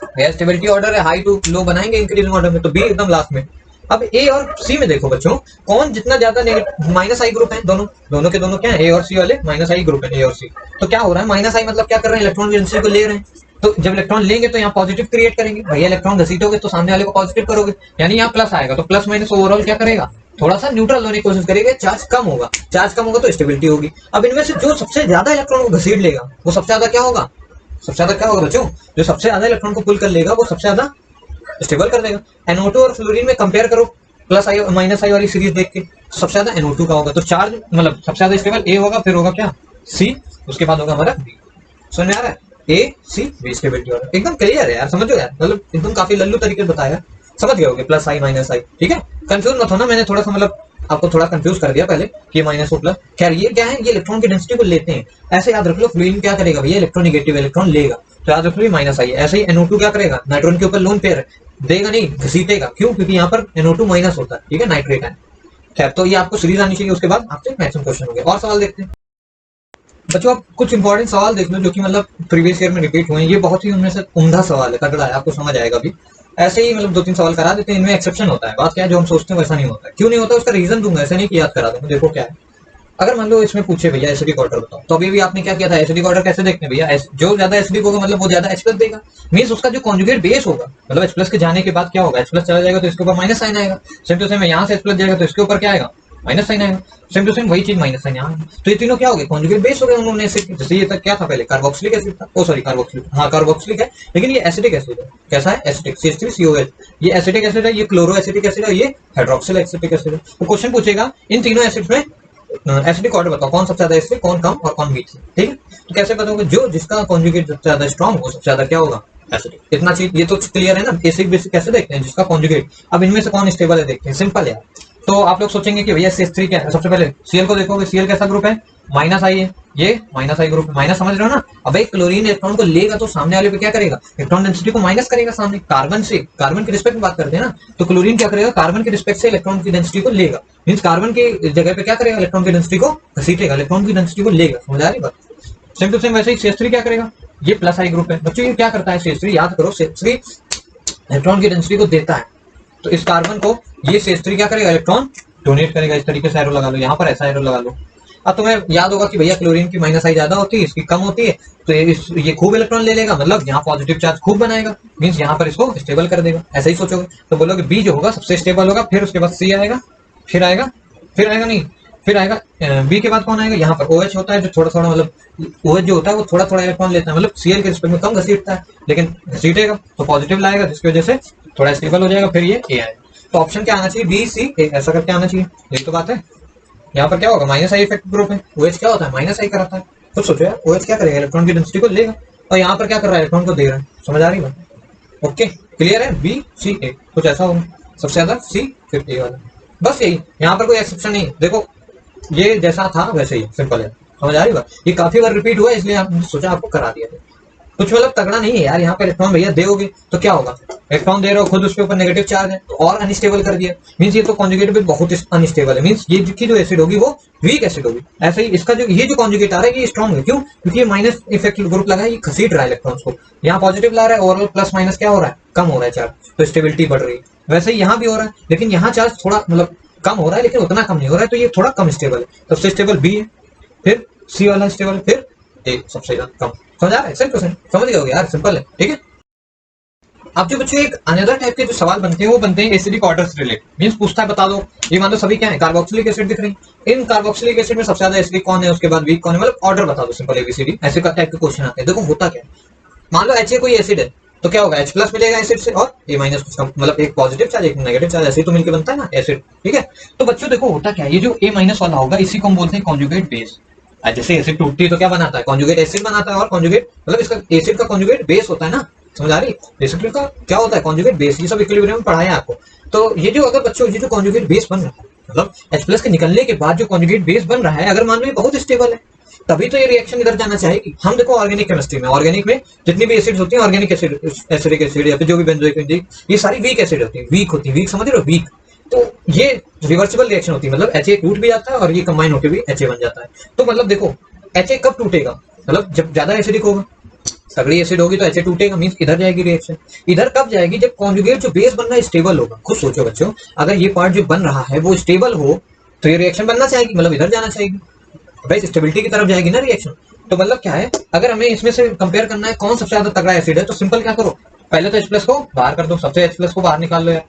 भैया, स्टेबिलिटी ऑर्डर है हाई टू लो बनाएंगे इंक्रीजिंग ऑर्डर में, तो बी एकदम लास्ट में। अब ए और सी में देखो बच्चों, कौन जितना ज्यादा माइनस आई ग्रुप है, दोनों दोनों के दोनों क्या है, ए और सी वाले माइनस आई ग्रुप है, ए और सी। तो क्या हो रहा है, माइनस आई मतलब क्या कर रहे हैं, इलेक्ट्रॉन की डेंसिटी को ले रहे हैं। तो जब इलेक्ट्रॉन लेंगे तो यहाँ पॉजिटिव क्रिएट करेंगे, भैया इलेक्ट्रॉन घसीटोगे तो सामने वाले को पॉजिटिव करोगे, यानी यहाँ प्लस आएगा, तो प्लस माइनस ओवरऑल क्या करेगा, थोड़ा सा न्यूट्रल होने की कोशिश करेगा, चार्ज कम होगा, चार्ज कम होगा तो स्टेबिलिटी होगी। अब इनमें से जो सबसे ज्यादा इलेक्ट्रॉन को घसीट लेगा वो सबसे ज्यादा क्या होगा, सबसे ज्यादा क्या होगा बच्चों, जो सबसे ज्यादा इलेक्ट्रॉन को पुल कर लेगा वो सबसे ज्यादा स्टेबल कर देगा। NO2 और फ्लोरीन में कंपेयर करो, प्लस आई माइनस आई वाली सीरीज देख के, सबसे ज्यादा NO2 का होगा, तो चार्ज मतलब सबसे ज्यादा स्टेबल ए होगा, फिर होगा क्या सी, उसके बाद होगा हमारा बी। समझ में आ रहा है, ए सी बी स्टेबिलिटी ऑर्डर एकदम क्लियर है यार, समझो यार, मतलब एकदम काफी लल्लू तरीके से बताया, समझ गए होगे, प्लस आई माइनस आई, ठीक है। कंफ्यूज मत होना, मैंने थोड़ा सा मतलब आपको थोड़ा कंफ्यूज कर दिया पहले कि ये माइनस और प्लस। खैर ये क्या है, ये इलेक्ट्रॉन की डेंसिटी को लेते हैं, ऐसे याद रख लो। फ्लोरीन क्या करेगा भैया, इलेक्ट्रोनिगेटिव इलेक्ट्रॉन लेगा, तो याद रख लो माइनस आई। ऐसे ही NO2 क्या करेगा, नाइट्रोजन के ऊपर लोन पेयर देगा नहीं, घसीटेगा, क्यों, क्योंकि यहाँ पर NO2 माइनस होता है, ठीक है, नाइट्रेट है। खैर तो ये आपको सीरीज आनी चाहिए, उसके बाद आपसे मैक्सिमम क्वेश्चन हो गए। और सवाल देखते हैं बच्चों, आप कुछ इंपॉर्टेंट सवाल देख लो जो कि मतलब प्रीवियस ईयर में रिपीट हुए हैं। ये बहुत ही उनमें से उम्दा सवाल है, तगड़ा है, आपको समझ आएगा अभी। ऐसे ही मतलब 2-3 सवाल करा देते हैं, इनमें एक्सेप्शन होता है। बात क्या है, जो हम सोचते हैं वैसा नहीं होता है। क्यों नहीं होता, उसका रीजन दूंगा, ऐसा नहीं कि याद करा दूंगा। देखो क्या है, अगर मान लो इसमें पूछे भैया एसिडिक ऑर्डर बताओ, तो अभी भी आपने क्या किया था, एसिडिक ऑर्डर कैसे देखते हैं भैया, जो ज्यादा एसिडिक होगा मतलब वो ज्यादा H प्लस देगा, मींस उसका जो कॉन्जुगेट बेस होगा, मतलब H प्लस के जाने के बाद क्या होगा, H प्लस चला जाएगा तो इसके ऊपर माइनस साइन आएगा। सेम टू सेम यहाँ से H प्लस जाएगा तो इसके ऊपर क्या आएगा, माइनस साइन आएगा। सेम टू सेम वही चीज माइनस साइन यहाँ, तो ये तीनों क्या हो गए, कॉन्जुगेट बेस हो गए उन्होंने एसिड। जैसे ये तक क्या था पहले, कार्बोक्सिलिक एसिड था, ओ सॉरी कार्बोक्सिलिक, हाँ कार्बोक्सिलिक है, लेकिन ये एसिडिक एसिड है। कैसा है, एसिडिक, CH3COH, ये एसिडिक एसिड है, ये क्लोरो एसिडिक एसिड है, ये हाइड्रोक्सिल एसिडिक एसिड है। तो क्वेश्चन पूछेगा इन तीनों एसिड में एसिडिक ऑर्डर बताओ, कौन सबसे ज्यादा एसिडिक, कौन कम और कौन मीठ, ठीक है। तो कैसे बताओगे, जो जिसका कॉन्जुगेट सबसे ज्यादा स्ट्रॉन्ग हो सबसे ज्यादा क्या होगा, एसिडिक। इतना चीज ये तो क्लियर है ना, एसिडिक बेसिक कैसे देखते हैं, जिसका कॉन्जुगेट। अब इनमें से कौन स्टेबल है देखते हैं, सिंपल है। तो आप लोग सोचेंगे कि भैया CH3 क्या है, सबसे पहले Cl को देखोगे, Cl कैसा ग्रुप है, माइनस आई है, ये माइनस आई ग्रुप है, माइनस समझ रहे हो ना। अब एक क्लोरीन इलेक्ट्रॉन को लेगा तो सामने वाले पे क्या करेगा, इलेक्ट्रॉन डेंसिटी को माइनस करेगा सामने, कार्बन से, कार्बन की रिस्पेक्ट में बात करते हैं ना, तो क्लोरीन क्या करेगा, कार्बन की रिस्पेक्ट से इलेक्ट्रॉन की डेंसिटी को लेगा, मींस कार्बन की जगह पे क्या करेगा, इलेक्ट्रॉन की डेंसिटी को घसीटेगा, इलेक्ट्रॉन की डेंसिटी को लेगा। समझ आ रही बात। सेम टू सेम वैसे ही CH3 क्या करेगा, ये प्लस आई ग्रुप है बच्चों। ये क्या करता है CH3, याद करो, CH3 इलेक्ट्रॉन की डेंसिटी को देता है, तो इस कार्बन को ये CH3 क्या करेगा, इलेक्ट्रॉन डोनेट करेगा। इस तरीके से एरो लगा लो, यहाँ पर ऐसा एरो लगा लो। अब तुम्हें याद होगा कि भैया क्लोरीन की माइनस आई ज्यादा होती है, इसकी कम होती है, तो ये खूब इलेक्ट्रॉन ले लेगा, मतलब यहाँ पॉजिटिव चार्ज खूब बनाएगा, मींस यहाँ पर इसको स्टेबल कर देगा। ऐसा ही सोचोगे तो बोलोगे बी जो होगा सबसे स्टेबल होगा, फिर उसके बाद सी आएगा, फिर आएगा नहीं, फिर आएगा बी के बाद कौन आएगा, यहाँ पर OH होता है जो थोड़ा थोड़ा मतलब OH जो होता है वो थोड़ा थोड़ा इलेक्ट्रॉन लेता है, मतलब Cl के रिस्पेक्ट में कम घसीटता है, लेकिन घसीटेगा तो पॉजिटिव लाएगा, जिसकी वजह से थोड़ा स्टेबल हो जाएगा, फिर ये ए आएगा। तो ऑप्शन क्या आना चाहिए, बी सी ए, ऐसा करके आना चाहिए। यही तो बात है। यहाँ पर क्या होगा, माइनस आई इफेक्ट ग्रुप है, OH क्या होता है, माइनस आई कराता है। तो सोचो यार, OH क्या करेगा, इलेक्ट्रॉन की डेंसिटी को लेगा, और यहाँ पर क्या कर रहा है, इलेक्ट्रॉन को दे रहा है। समझ आ रही है, ओके क्लियर है। बी सी ए कुछ ऐसा होगा, सबसे ज्यादा सी फिर ए वाला, बस यही। यहाँ पर कोई एक्सेप्शन नहीं। देखो ये जैसा था वैसे ही, सिंपल है। समझ आ रही बात। ये काफी बार रिपीट हुआ है, इसलिए आपने सोचा आपको करा दिया। कुछ मतलब तगड़ा नहीं है यार। यहाँ पे इलेक्ट्रॉन भैया दोगे तो क्या होगा, इलेक्ट्रॉन दे रहे हो, खुद उसके ऊपर नेगेटिव चार्ज है तो और अनस्टेबल कर दिया, मींस ये तो कॉन्जुगेट भी बहुत अनस्टेबल है, मींस ये की जो एसिड होगी वो वीक एसिड होगी। ऐसे ही इसका जो ये जो कॉन्जुगेट आ रहा है ये स्ट्रॉन्ग है, क्यों, क्योंकि ये माइनस इफेक्ट ग्रुप लगा है, ये घसीट रहा है इलेक्ट्रॉन्स को, यहाँ पॉजिटिव ला रहा है, ओवरऑल प्लस माइनस क्या हो रहा है, कम हो रहा है चार्ज, तो स्टेबिलिटी बढ़ रही है। वैसे ही यहाँ भी हो रहा है, लेकिन यहाँ चार्ज थोड़ा मतलब कम हो रहा है, लेकिन उतना कम नहीं हो रहा है, तो ये थोड़ा कम स्टेबल है। सबसे स्टेबल बी है, फिर सी वाला स्टेबल, फिर ए सबसे ज्यादा कम। समझ आ रहा है, 100% समझ गए होगे यार, सिंपल है, ठीक है। अब जो बच्चों एक अनदर टाइप के जो सवाल बनते हैं वो बनते हैं एसिडिक ऑर्डर से रिलेटेड, मींस पूछता है बता दो, ये मान लो सभी क्या है, कार्बोक्सिलिक एसिड दिख रही है, इन कार्बोक्सिलिक एसिड में सबसे ज्यादा एसिडिक कौन है, उसके बाद वीक कौन है, मतलब ऑर्डर बता दो, सिंपल एबीसीडी, ऐसे टाइप के क्वेश्चन आते हैं। देखो होता क्या है, मान लो HA कोई एसिड है तो क्या होगा, H प्लस मिलेगा एसिड से, और A माइनस कुछ मतलब एक पॉजिटिव चार्ज एक नेगेटिव चार्ज, ऐसे तो मिलकर बनता है ना एसिड, ठीक है। तो बच्चों देखो होता क्या है, ये जो A माइनस वाला होगा इसी को हम बोलते हैं कॉन्जुगेट बेस, जैसे एसिड टूटती है तो क्या बनाता है, कॉन्जुगेट एसिड बनाता है, और कॉन्जुगेट मतलब इसका एसिड का कॉन्जुगेट बेस होता है ना, समझ आ रही, एसिड का क्या होता है, कॉन्जुगेट बेस, ये सब इक्विलिब्रियम में पढ़ाया आपको। तो ये जो अगर बच्चों ये जो कॉन्जुगेट बेस बन रहा है, मतलब H+ के निकलने के बाद जो कॉन्जुगेट बेस बन रहा है, अगर मान लो ये बहुत स्टेबल है, तभी तो ये रिएक्शन इधर जाना चाहेगी। हम देखो ऑर्गेनिक केमिस्ट्री में, ऑर्गेनिक में जितनी भी एसिड्स होती हैं, ऑर्गेनिक एसिड, एसिडिक एसिड या फिर जो भी बेंजोइक एसिड, ये सारी वीक एसिड होती है, वीक होती है, वीक समझ रहे हो, वीक। तो ये रिवर्सिबल रिएक्शन होती है, मतलब HA टूट भी जाता है और ये कंबाइन होकर भी HA बन जाता है। तो मतलब देखो HA कब टूटेगा, मतलब जब ज्यादा एसिडिक होगा, तगड़ी एसिड होगी तो HA टूटेगा, मींस इधर जाएगी रिएक्शन। इधर कब जाएगी, जब कॉन्जुगेट जो बेस बन रहा है स्टेबल होगा। खुद सोचो बच्चों, अगर ये पार्ट जो बन रहा है वो स्टेबल हो तो ये रिएक्शन बनना चाहेगी, मतलब इधर जाना चाहेगी भाई, स्टेबिलिटी की तरफ जाएगी ना रिएक्शन। तो मतलब क्या है, अगर हमें इसमें से कंपेयर करना है कौन सबसे ज्यादा तगड़ा एसिड है, तो सिंपल क्या करो, पहले तो H+ को बाहर कर दो, सबसे H+ को बाहर निकाल लो यार।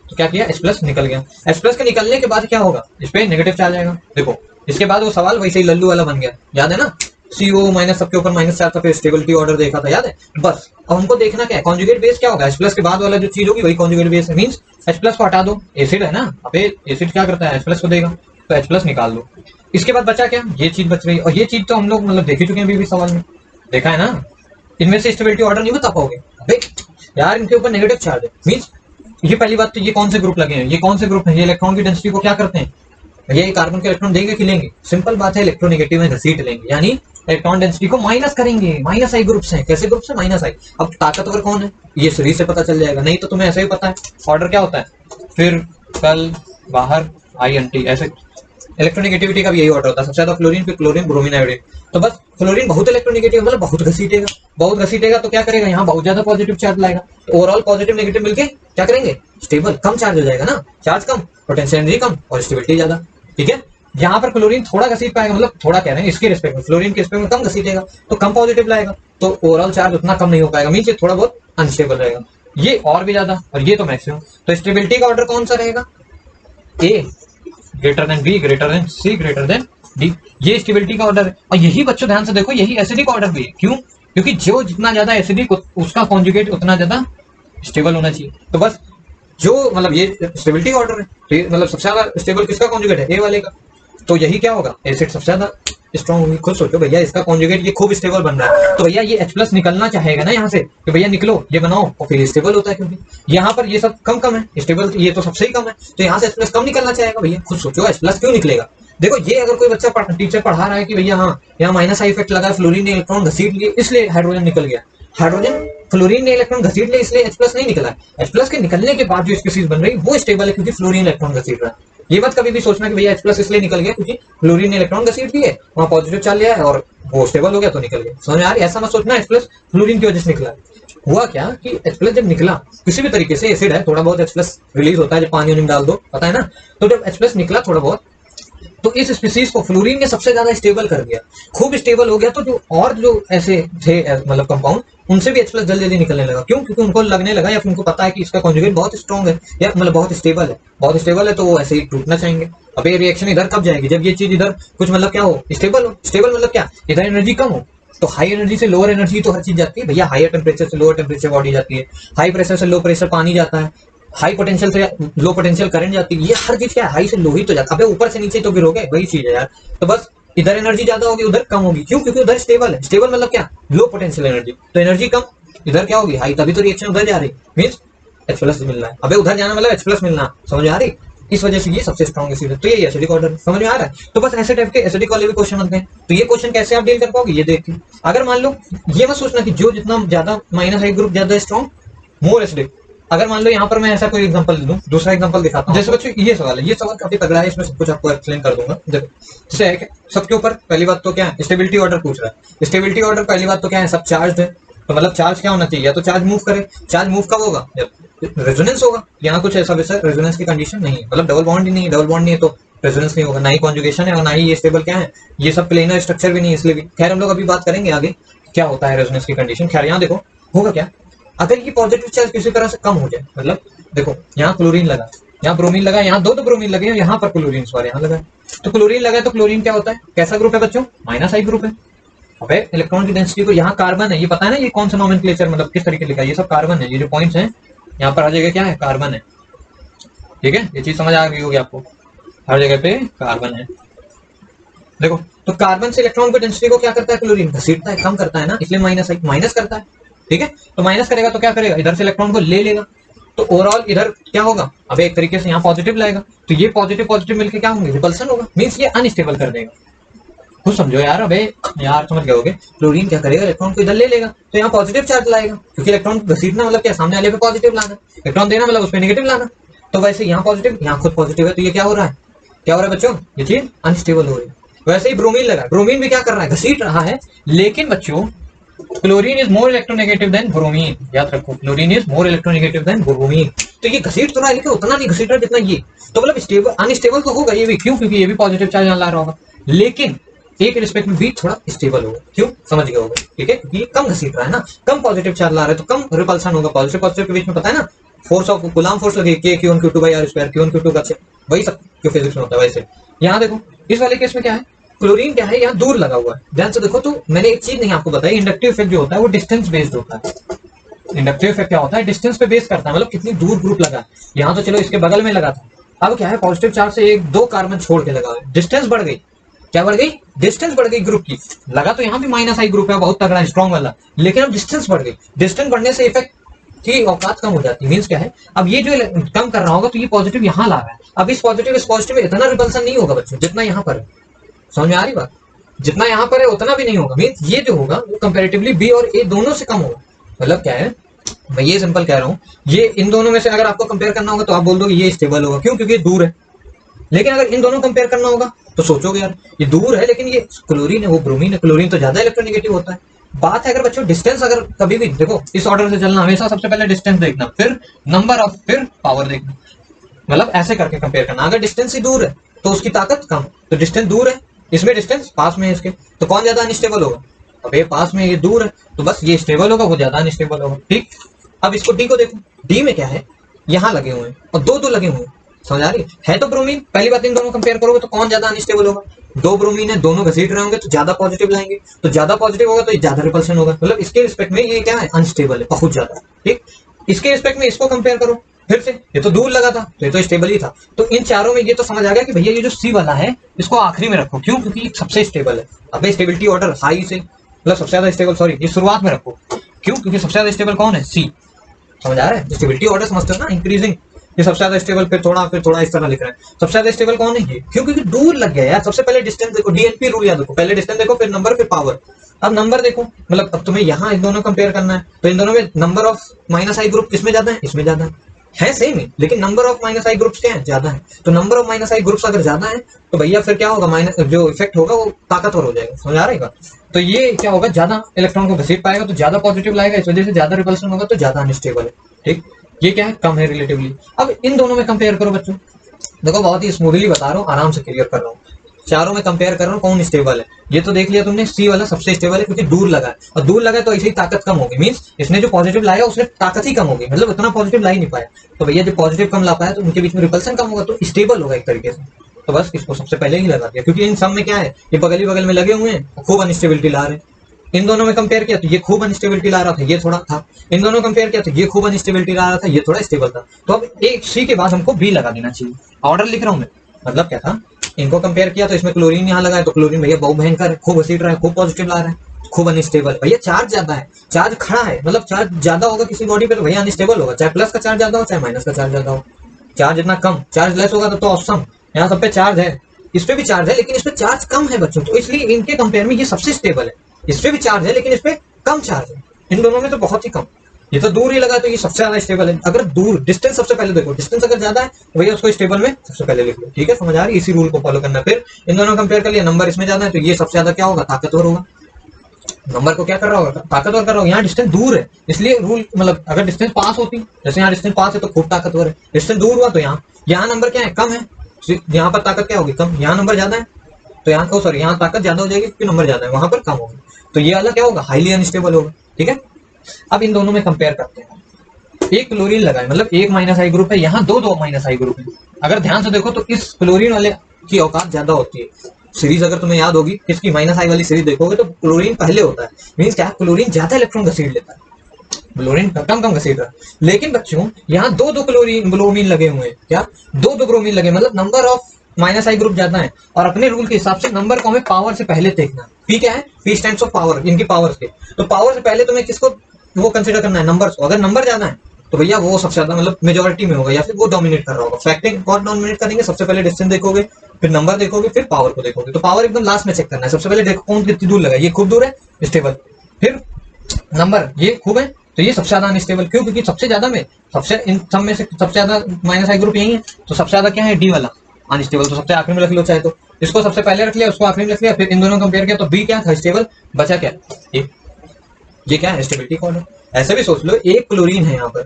तो क्या किया, H+ निकल गया। H+ के निकलने के बाद क्या होगा, इस पे नेगेटिव चार्ज आएगा। देखो इसके बाद वो सवाल वैसे ही लल्लू वाला बन गया, याद है ना, CO माइनस सबके ऊपर -4 था, फिर स्टेबिलिटी ऑर्डर देखा था, याद है। बस अब हमको देखना क्या है, कॉन्जुगेट बेस क्या होगा, H+ के बाद वाला जो चीज होगी वही कॉन्जुगेट बेस है। मींस H+ को हटा दो, एसिड है ना, अबे एसिड क्या करता है, H+ को देगा, तो H+ निकाल दो। इसके बाद बचा क्या, ये चीज बच रही, और ये चीज तो हम लोग मतलब देख ही चुके हैं, अभी भी सवाल में देखा है ना। इनमें से स्टेबिलिटी ऑर्डर नहीं बता पाओगे, अबे यार इनके ऊपर नेगेटिव चार्ज है। मींस ये पहली बात तो ये कौन से ग्रुप लगे हैं, ये कौन से ग्रुप है, ये इलेक्ट्रॉन की डेंसिटी को क्या करते हैं, ये कार्बन के इलेक्ट्रॉन देंगे कि लेंगे, सिंपल बात है, इलेक्ट्रोनेगेटिव में घसीट लेंगे, यानी इलेक्ट्रॉन डेंसिटी को माइनस करेंगे। -I ग्रुप्स हैं, कैसे ग्रुप्स हैं, -I। अब ताकतवर कौन है, ये सीरीज से पता चल जाएगा, नहीं तो तुम्हें ऐसे ही पता है ऑर्डर क्या होता है, फिर कल बाहर INT, ऐसे इलेक्ट्रोनेगेटिविटी का भी यही ऑर्डर होता है, सबसे ज्यादा फ्लोरीन, फिर क्लोरीन, ब्रोमीन, आयोडीन। तो बस फ्लोरीन बहुत इलेक्ट्रोनेगेटिव, मतलब बहुत घसीटेगा, बहुत घसीटेगा तो क्या करेगा, यहाँ बहुत ज्यादा पॉजिटिव चार्ज लाएगा, तो ओवरऑल पॉजिटिव नेगेटिव मिलके क्या करेंगे, स्टेबल, कम चार्ज हो जाएगा ना, चार्ज कम, पोटेंशियल एनर्जी कम और स्टेबिलिटी ज्यादा। ठीक है, यहाँ पर क्लोरीन थोड़ा घसीट पाएगा, मतलब थोड़ा कह रहे हैं इसके रिस्पेक्ट में, फ्लोरीन के रिस्पेक्ट में कम घसीटेगा तो कम पॉजिटिव लाएगा, तो ओवरऑल चार्ज उतना कम नहीं हो पाएगा, मींस ये थोड़ा बहुत अनस्टेबल रहेगा, ये और भी ज्यादा और ये तो मैक्सिमम। तो स्टेबिलिटी का ऑर्डर कौन सा रहेगा, A greater than B greater than C greater than D, ये स्टेबिलिटी का ऑर्डर है। और यही बच्चों ध्यान से देखो, यही एसिडिक ऑर्डर भी है, क्यों, क्योंकि जो जितना ज्यादा एसिडिक उसका कॉन्जुगेट उतना ज्यादा स्टेबल होना चाहिए। तो बस जो मतलब ये स्टेबिलिटी ऑर्डर है, तो ये मतलब सबसे ज्यादा स्टेबल किसका कॉन्जुगेट है, A वाले का, तो यही क्या होगा, एसिड सबसे ज्यादा स्ट्रॉन्ग होगी। खुद सोचो भैया, इसका कॉन्जुगेट ये खूब स्टेबल बन रहा है, तो भैया ये H+ निकलना चाहेगा ना यहाँ से कि भैया निकलो ये बनाओ, और फिर स्टेबल होता है, क्योंकि यहाँ पर ये सब कम कम है स्टेबल, ये तो सबसे ही कम है, तो यहाँ से H+ कम निकलना चाहेगा भैया। खुद सोचो H+ क्यों निकलेगा। देखो ये अगर कोई बच्चा टीचर पढ़ा रहा है कि भैया हाँ यहाँ -I इफेक्ट लगा, फ्लोरीन ने इलेक्ट्रॉन घसीट लिए इसलिए हाइड्रोजन निकल गया, हाइड्रोजन फ्लोरीन ने इलेक्ट्रॉन घसीट लिए इसलिए H+ नहीं निकला है, H+ के निकलने के बाद जो स्पीशीज बन रही वो स्टेबल है, क्योंकि फ्लोरीन इलेक्ट्रॉन घसीट रहा है। ये मत कभी भी सोचना कि भैया H+ इसलिए निकल गया क्योंकि फ्लोरीन ने इलेक्ट्रॉन घसीट लिए, वहां पॉजिटिव चार्ज लिया है और वो स्टेबल हो गया तो निकल गया, समझ में आ रही है। ऐसा मत सोचना H+ फ्लोरीन की वजह से निकला। हुआ क्या कि H+ जब निकला किसी भी तरीके से, एसिड है, थोड़ा बहुत H+ रिलीज होता है जब पानी में डाल दो, पता है ना, तो जब H+ निकला थोड़ा बहुत, तो इस स्पीसीज को फ्लोरीन ने सबसे ज्यादा स्टेबल कर दिया, खूब स्टेबल हो गया, तो जो और जो ऐसे थे मतलब कंपाउंड, उनसे भी H+ जल्दी जल्दी निकलने लगा, क्यों, क्योंकि उनको लगने लगा या फिर उनको पता है कि इसका कॉन्जुगेट बहुत स्ट्रॉन्ग है, या मतलब बहुत स्टेबल है, तो वो ऐसे ही टूटना चाहेंगे। अब ये रिएक्शन इधर कब जाएगी, जब ये चीज इधर कुछ मतलब क्या हो, स्टेबल हो, स्टेबल मतलब क्या, इधर एनर्जी कम हो, तो हाई एनर्जी से लोअर एनर्जी तो हर चीज जाती है भैया, हाई टेम्परेचर से लोअर टेम्परेचर बॉडी जाती है, हाई प्रेशर से लो प्रेशर पानी जाता है, हाई पोटेंशियल से लो पोटेंशियल करंट जाती है, ये हर चीज क्या है, हाई से लो ही तो जाता है, अबे ऊपर से नीचे तो गिरोगे, वही चीज है यार। तो बस इधर एनर्जी ज्यादा होगी उधर कम होगी, क्यों, क्योंकि उधर स्टेबल है, स्टेबल मतलब क्या, लो पोटेंशियल एनर्जी, तो एनर्जी कम, इधर क्या होगी, हाई, तभी तो रिएक्शन उधर जा रही, मींस H+ मिल रहा है, अबे उधर जाना मतलब H+ मिलना, समझ आ रही, इस वजह से ये सबसे स्ट्रॉन्ग एसिड है। तो ये एसिडिक ऑर्डर समझ में आ रहा है। तो बस ऐसे टाइप के एसिडिक वाले भी क्वेश्चन बनते हैं, तो ये क्वेश्चन कैसे आप डील कर पाओगे, ये देखिए। अगर मान लो, ये मत सोचना कि जो जितना ज्यादा -I ग्रुप ज्यादा स्ट्रॉन्ग, मोर एसिडिक। अगर मान लो यहाँ पर मैं ऐसा कोई एग्जांपल दे दूं, दूसरा एग्जांपल दिखाता हूँ, जैसे बच्चों ये सवाल है, ये सवाल काफी तगड़ा है, इसमें सब कुछ आपको एक्सप्लेन कर दूंगा। जैसे है सबके ऊपर पहली बात तो क्या है, स्टेबिलिटी ऑर्डर पूछ रहा है, स्टेबिलिटी ऑर्डर पहली बात तो क्या है, सब चार्ज है, तो मतलब चार्ज क्या होना चाहिए, या तो चार्ज मूव करे, चार्ज मूव कब होगा, जब रेजोनेंस होगा, यहाँ कुछ ऐसा वैसा रेजोनेंस की कंडीशन नहीं है, मतलब डबल बॉन्ड ही नहीं है, डबल बॉन्ड नहीं है तो रेजोनेंस नहीं होगा, ना ही कॉन्जुगेशन है और ना ही ये स्टेबल क्या है, ये सब प्लेनर स्ट्रक्चर भी नहीं है, इसलिए भी खैर हम लोग अभी बात करेंगे आगे क्या होता है रेजोनेंस की कंडीशन। खैर यहाँ देखो होगा क्या, अगर ये पॉजिटिव चार्ज किसी तरह से कम हो जाए, मतलब देखो यहाँ क्लोरीन लगा, यहाँ ब्रोमीन लगा, यहाँ दो ब्रोमीन लगे, यहाँ पर क्लोरीन सॉरी यहाँ लगा, तो क्लोरीन लगा तो क्लोरीन क्या होता है, कैसा ग्रुप है बच्चों, -I ग्रुप है। अबे इलेक्ट्रॉन की डेंसिटी को, यहाँ कार्बन है, ये पता है ना ये कौन सा नोमेनक्लेचर मतलब किस तरीके लिखा है, ये सब कार्बन है, ये जो पॉइंट्स हैं यहाँ पर हर जगह क्या है, कार्बन है, ठीक है, ये चीज समझ आ गई होगी आपको, हर जगह पे कार्बन है। देखो, तो कार्बन से इलेक्ट्रॉन को डेंसिटी को क्या करता है, क्लोरीन घसीटता है, कम करता है ना, इसलिए माइनस करता है। ठीक है, तो माइनस करेगा तो क्या करेगा, इधर से इलेक्ट्रॉन को ले लेगा, तो ओवरऑल इधर क्या होगा, अब एक तरीके से यहाँ पॉजिटिव लाएगा, तो ये पॉजिटिव पॉजिटिव मिलकर क्या होंगे, रिपल्सन होगा, मींस ये अनस्टेबल कर देगा। कुछ समझो यार, अबे यार समझ गए होगे, क्लोरीन क्या करेगा, इलेक्ट्रॉन को इधर ले लेगा, तो यहाँ पॉजिटिव चार्ज लाएगा, क्योंकि इलेक्ट्रॉन को घसीटना मतलब क्या, सामने वाले पे पॉजिटिव लाना, इलेक्ट्रॉन देना मतलब उस पर नेगेटिव लाना। तो वैसे यहाँ पॉजिटिव, यहाँ खुद पॉजिटिव है, तो ये क्या हो रहा है, क्या हो रहा है बच्चों, ये चीज अनस्टेबल हो रही है। वैसे ही ब्रोमीन लगा, ब्रोमीन भी क्या कर रहा है, घसीट रहा है, लेकिन बच्चों chlorine is more electronegative than bromine, याद रखो, chlorine is more electronegative than bromine. तो ये घसीट तो रहा है लेकिन उतना नहीं घसीट रहा जितना ये, तो मतलब स्टेबल अनस्टेबल तो होगा ये भी, क्यों, क्योंकि ये भी पॉजिटिव चार्ज ला रहा होगा, लेकिन एक रिस्पेक्ट में भी थोड़ा स्टेबल होगा, क्यों, समझ गए होगा। ठीक है, क्योंकि कम घसीट रहा है ना, कम पॉजिटिव चार्ज ला रहा है, तो कम रिपल्सन होगा, पॉजिटिव पॉजिटिव के बीच में पता है ना, फोर्स ऑफ कूलाम फोर्स लगे, के Q1 Q2 by R square, Q1 Q2 का वही सब जो फिजिक्स में होता है। वैसे यहाँ देखो, इस वाले केस में क्या है, क्लोरीन क्या है, यहाँ दूर लगा हुआ है, ध्यान से देखो। तो मैंने एक चीज नहीं आपको बताई, इंडक्टिव इफेक्ट जो होता है वो डिस्टेंस बेस्ड होता है। इंडक्टिव इफेक्ट क्या होता है, डिस्टेंस पे बेस करता है, मतलब कितनी दूर ग्रुप लगा है। यहाँ तो चलो इसके बगल में लगा था, अब क्या है, पॉजिटिव चार्ज से एक दो कार्बन छोड़ के लगा है, डिस्टेंस बढ़ गई, क्या बढ़ गई, डिस्टेंस बढ़ गई ग्रुप की। लगा तो यहाँ भी माइनस आई ग्रुप है, बहुत तगड़ा स्ट्रॉन्ग वाला, लेकिन अब डिस्टेंस बढ़ गई, डिस्टेंस बढ़ने से इफेक्ट की औकात कम हो जाती है। मींस क्या है, अब ये जो कम कर रहा होगा तो ये पॉजिटिव यहाँ ला रहा है, अब इस पॉजिटिव में इतना रिपल्सन नहीं होगा बच्चों जितना यहाँ पर है, समझ में आ रही बात, जितना यहाँ पर है उतना भी नहीं होगा। मींस ये जो होगा वो कंपैरेटिवली बी और ए दोनों से कम होगा। मतलब क्या है, मैं ये सिंपल कह रहा हूँ, ये इन दोनों में से अगर आपको कंपेयर करना होगा तो आप बोल दोगे ये स्टेबल होगा, क्यों, क्योंकि दूर है। लेकिन अगर इन दोनों कंपेयर करना होगा तो सोचोगे यार ये दूर है, लेकिन ये क्लोरीन है वो ब्रोमीन है, क्लोरीन तो ज्यादा इलेक्ट्रोनेगेटिव होता है। बात है अगर बच्चों डिस्टेंस, अगर कभी भी देखो इस ऑर्डर से चलना, हमेशा सबसे पहले डिस्टेंस देखना, फिर नंबर ऑफ, फिर पावर देखना, मतलब ऐसे करके कंपेयर करना। अगर डिस्टेंस ही दूर है तो उसकी ताकत कम, तो डिस्टेंस दूर है, इसमें डिस्टेंस पास में है इसके, तो कौन ज्यादा अनस्टेबल होगा, अब ये पास में ये दूर है, तो बस ये स्टेबल होगा, वो ज्यादा अनस्टेबल होगा। ठीक, अब इसको डी को देखो, डी में क्या है, यहाँ लगे हुए हैं और दो लगे हुए हैं, समझ आ रही है तो ब्रोमीन। पहली बात, इन दोनों कंपेयर करोगे तो कौन ज्यादा अनस्टेबल होगा, दो ब्रोमीन है, दोनों घसीट रहे होंगे तो ज्यादा पॉजिटिव लाएंगे, तो ज्यादा पॉजिटिव होगा तो ज्यादा रिपल्सन होगा, मतलब इसके रिस्पेक्ट में ये क्या है, अनस्टेबल है बहुत ज्यादा। ठीक, इसके रिस्पेक्ट में इसको कंपेयर करो फिर से, ये तो दूर लगा था तो ये तो स्टेबल ही था। तो इन चारों में ये तो समझ आ गया कि भैया ये जो सी वाला है इसको आखिरी में रखो, क्यों, क्योंकि सबसे स्टेबल है। अब स्टेबिलिटी ऑर्डर हाई से, मतलब सबसे ज्यादा स्टेबल, सॉरी ये शुरुआत में रखो, क्यों, क्योंकि सबसे ज्यादा स्टेबल कौन है, सी, समझ आ रहा है, स्टेबिलिटी ऑर्डर समझते हो ना, इंक्रीजिंग, ये सबसे ज्यादा स्टेबल, फिर थोड़ा इस तरह लिख रहे हैं, सबसे ज्यादा स्टेबल कौन है ये, क्यों, क्योंकि दूर लग गया यार। सबसे पहले डिस्टेंस देखो, डीएनपी रूल याद रखो, पहले डिस्टेंस देखो फिर नंबर फिर पावर। अब नंबर देखो, मतलब अब तुम्हें यहाँ इन दोनों कंपेयर करना है, तो इन दोनों में number of minus I group किसमें ज्यादा है, इसमें ज्यादा है सेम ही, लेकिन number of minus I groups क्या है, ज्यादा है। तो number of minus I groups अगर ज्यादा है तो भैया फिर क्या होगा, माइनस जो इफेक्ट होगा वो ताकतवर हो जाएगा, समझ आ रहा है। तो ये क्या होगा, ज्यादा इलेक्ट्रॉन को घसीट पाएगा तो ज्यादा पॉजिटिव लाएगा, इस वजह से ज्यादा रिपल्सन होगा तो ज्यादा अनस्टेबल है। ठीक, ये क्या है, कम है रिलेटिवली। अब इन दोनों में कंपेयर करो बच्चों, देखो बहुत ही स्मूथली बता रहा हूँ, आराम से क्लियर कर रहा हूँ, चारों में कंपेयर कर रहा हूँ कौन स्टेबल है। ये तो देख लिया तुमने, सी वाला सबसे स्टेबल है क्योंकि दूर लगा है, और दूर लगा तो ऐसे ही ताकत कम होगी, मींस इसने जो पॉजिटिव लाया उसने ताकत ही कम होगी, मतलब उतना पॉजिटिव ला ही नहीं पाया। तो भैया जब पॉजिटिव कम ला पाया तो उनके बीच में रिपल्सन कम होगा, तो स्टेबल होगा एक तरीके से। तो बस इसको सबसे पहले ही लगा दिया, क्योंकि इन सब में क्या है, ये बगल में लगे हुए हैं, खूब अनस्टेबिलिटी ला रहे हैं। इन दोनों में कंपेयर किया तो ये खूब अनस्टेबिलिटी ला रहा था, ये थोड़ा था। इन दोनों कंपेयर किया तो ये खूब अनस्टेबिलिटी ला रहा था, ये थोड़ा स्टेबल था। तो अब एक सी के बाद हमको बी लगा देना चाहिए। ऑर्डर लिख रहा हूं मैं, मतलब क्या था, इनको कंपेयर किया तो इसमें क्लोरीन यहाँ लगा है, तो क्लोरीन भैया बहुत भयंकर है, खूब घसीट रहा है, खूब पॉजिटिव ला रहा है, खूब अनस्टेबल। भैया चार्ज ज्यादा है, चार्ज खड़ा है, मतलब चार्ज ज्यादा होगा किसी बॉडी पे तो भैया अनस्टेबल होगा, चाहे प्लस का चार्ज ज्यादा हो चाहे माइनस का चार्ज ज्यादा हो। चार्ज इतना कम, चार्ज लेस होगा तो ऑसम। यहाँ सब पे चार्ज है, इस पे भी चार्ज है, लेकिन इस पे चार्ज कम है बच्चों, तो इसलिए इनके कंपेयर में ये सबसे स्टेबल है। इस पे भी चार्ज है लेकिन इस पे कम चार्ज है, इन दोनों में तो बहुत ही कम। ये तो दूर ही लगा तो ये सबसे ज्यादा स्टेबल है। अगर दूर डिस्टेंस सबसे पहले देखो, डिस्टेंस अगर ज्यादा है तो भैया उसको स्टेबल में सबसे पहले लिख लो। ठीक है, समझ आ रही है, इसी रूल को फॉलो करना। फिर इन दोनों कंपेयर कर लिया, नंबर इसमें ज्यादा है तो ये सबसे ज्यादा क्या होगा, ताकतवर होगा। नंबर को क्या कर रहा होगा, ताकतवर कर रहा होगा। यहाँ डिस्टेंस दूर है इसलिए रूल, मतलब अगर डिस्टेंस पास होती, जैसे यहाँ डिस्टेंस पास है तो खूब ताकतवर है, डिस्टेंस दूर हुआ तो यहाँ नंबर क्या है, कम है, यहाँ पर ताकत क्या होगी, कम। यहाँ नंबर ज्यादा है तो यहाँ को, सॉरी यहाँ ताकत ज्यादा हो जाएगी क्योंकि नंबर ज्यादा है, वहां पर कम होगी, तो ये वाला क्या होगा, हाईली अनस्टेबल होगा। ठीक है, अब इन दोनों में कंपेयर करते हैं। एक क्लोरीन लगा है, मतलब एक माइनस आई ग्रुप है, यहाँ दो माइनस आई ग्रुप है। अगर ध्यान से देखो तो इस क्लोरीन वाले की औकात ज्यादा होती है। सीरीज अगर तुम्हें याद होगी, इसकी माइनस आई वाली सीरीज देखोगे तो क्लोरीन पहले होता है, मीन्स क्या, क्लोरीन ज्यादा इलेक्ट्रॉन घसीट लेता है, ब्रोमीन कम घसीट रहा है। लेकिन बच्चों यहाँ दो क्लोरीन ब्रोमीन लगे हुए हैं, क्या दो ब्रोमीन लगे, मतलब number of minus I group ज्यादा है, और अपने रूल के हिसाब से नंबर को हमें पावर से पहले देखना है। पी क्या है? पी स्टैंड्स फॉर पावर, इनकी पावर के। तो पावर से पहले तुम्हें किसको वो कंसिडर करना है? नंबर्स को। अगर नंबर ज्यादा है तो भैया वो सबसे ज्यादा मतलब मेजोरिटी में होगा, या फिर वो डोमिनेट कर रहा होगा। फैक्टिंग कौन डोमिनेट करेंगे? सबसे पहले डिस्टेंस देखोगे, फिर नंबर देखोगे, फिर पावर को देखोगे। तो पावर एकदम लास्ट में चेक करना है। सबसे पहले देखो कौन कितनी दूर लगा, ये खूब दूर है, स्टेबल। फिर नंबर, ये खूब है तो ये सबसे ज्यादा अनस्टेबल। क्यों? क्योंकि सबसे ज्यादा में, सबसे इन सब में से सबसे ज्यादा माइनस आई ग्रुप यही है, तो सबसे ज्यादा क्या है? डी वाला अनस्टेबल। तो सबसे आखिरी में रख लो चाहे तो। इसको सबसे पहले रख लिया, उसको आखिरी में रख लिया, फिर इन दोनों कंपेयर किया तो बी क्या था? स्टेबल। बचा क्या? ये क्या है? स्टेबिलिटी कॉर्ड है। ऐसे भी सोच लो, एक क्लोरीन है यहाँ पर,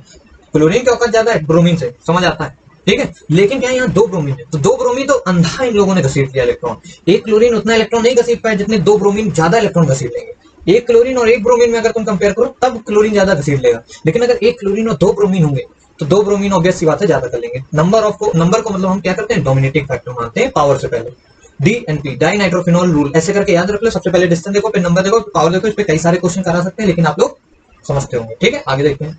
क्लोरीन की औकात ज्यादा है ब्रोमीन से, समझ आता है? ठीक है, लेकिन क्या है यहाँ दो ब्रोमीन है, तो दो ब्रोमीन तो अंधा इन लोगों ने घसीट लिया इलेक्ट्रॉन। एक क्लोरीन उतना इलेक्ट्रॉन नहीं घसीट पाए जितने दो ब्रोमीन ज्यादा इलेक्ट्रॉन घसीट लेंगे। एक क्लोरीन और एक ब्रोमीन में अगर तुम कंपेयर करो तब क्लोरीन ज्यादा घसीट लेगा, लेकिन अगर एक क्लोरीन और दो ब्रोमीन होंगे तो दो ब्रोमीन ऑब्वियस सी बात है ज्यादा कर लेंगे। नंबर को मतलब हम क्या करते हैं? डोमिनेटिंग फैक्टर मानते हैं पावर से पहले। D N P, dinitrophenol rule, ऐसे करके याद रख लो। सबसे पहले डिस्टेंस देखो, फिर नंबर देखो, पावर देखो। इस पे कई सारे क्वेश्चन करा सकते हैं, लेकिन आप लोग समझते होंगे। ठीक है, आगे देखते हैं।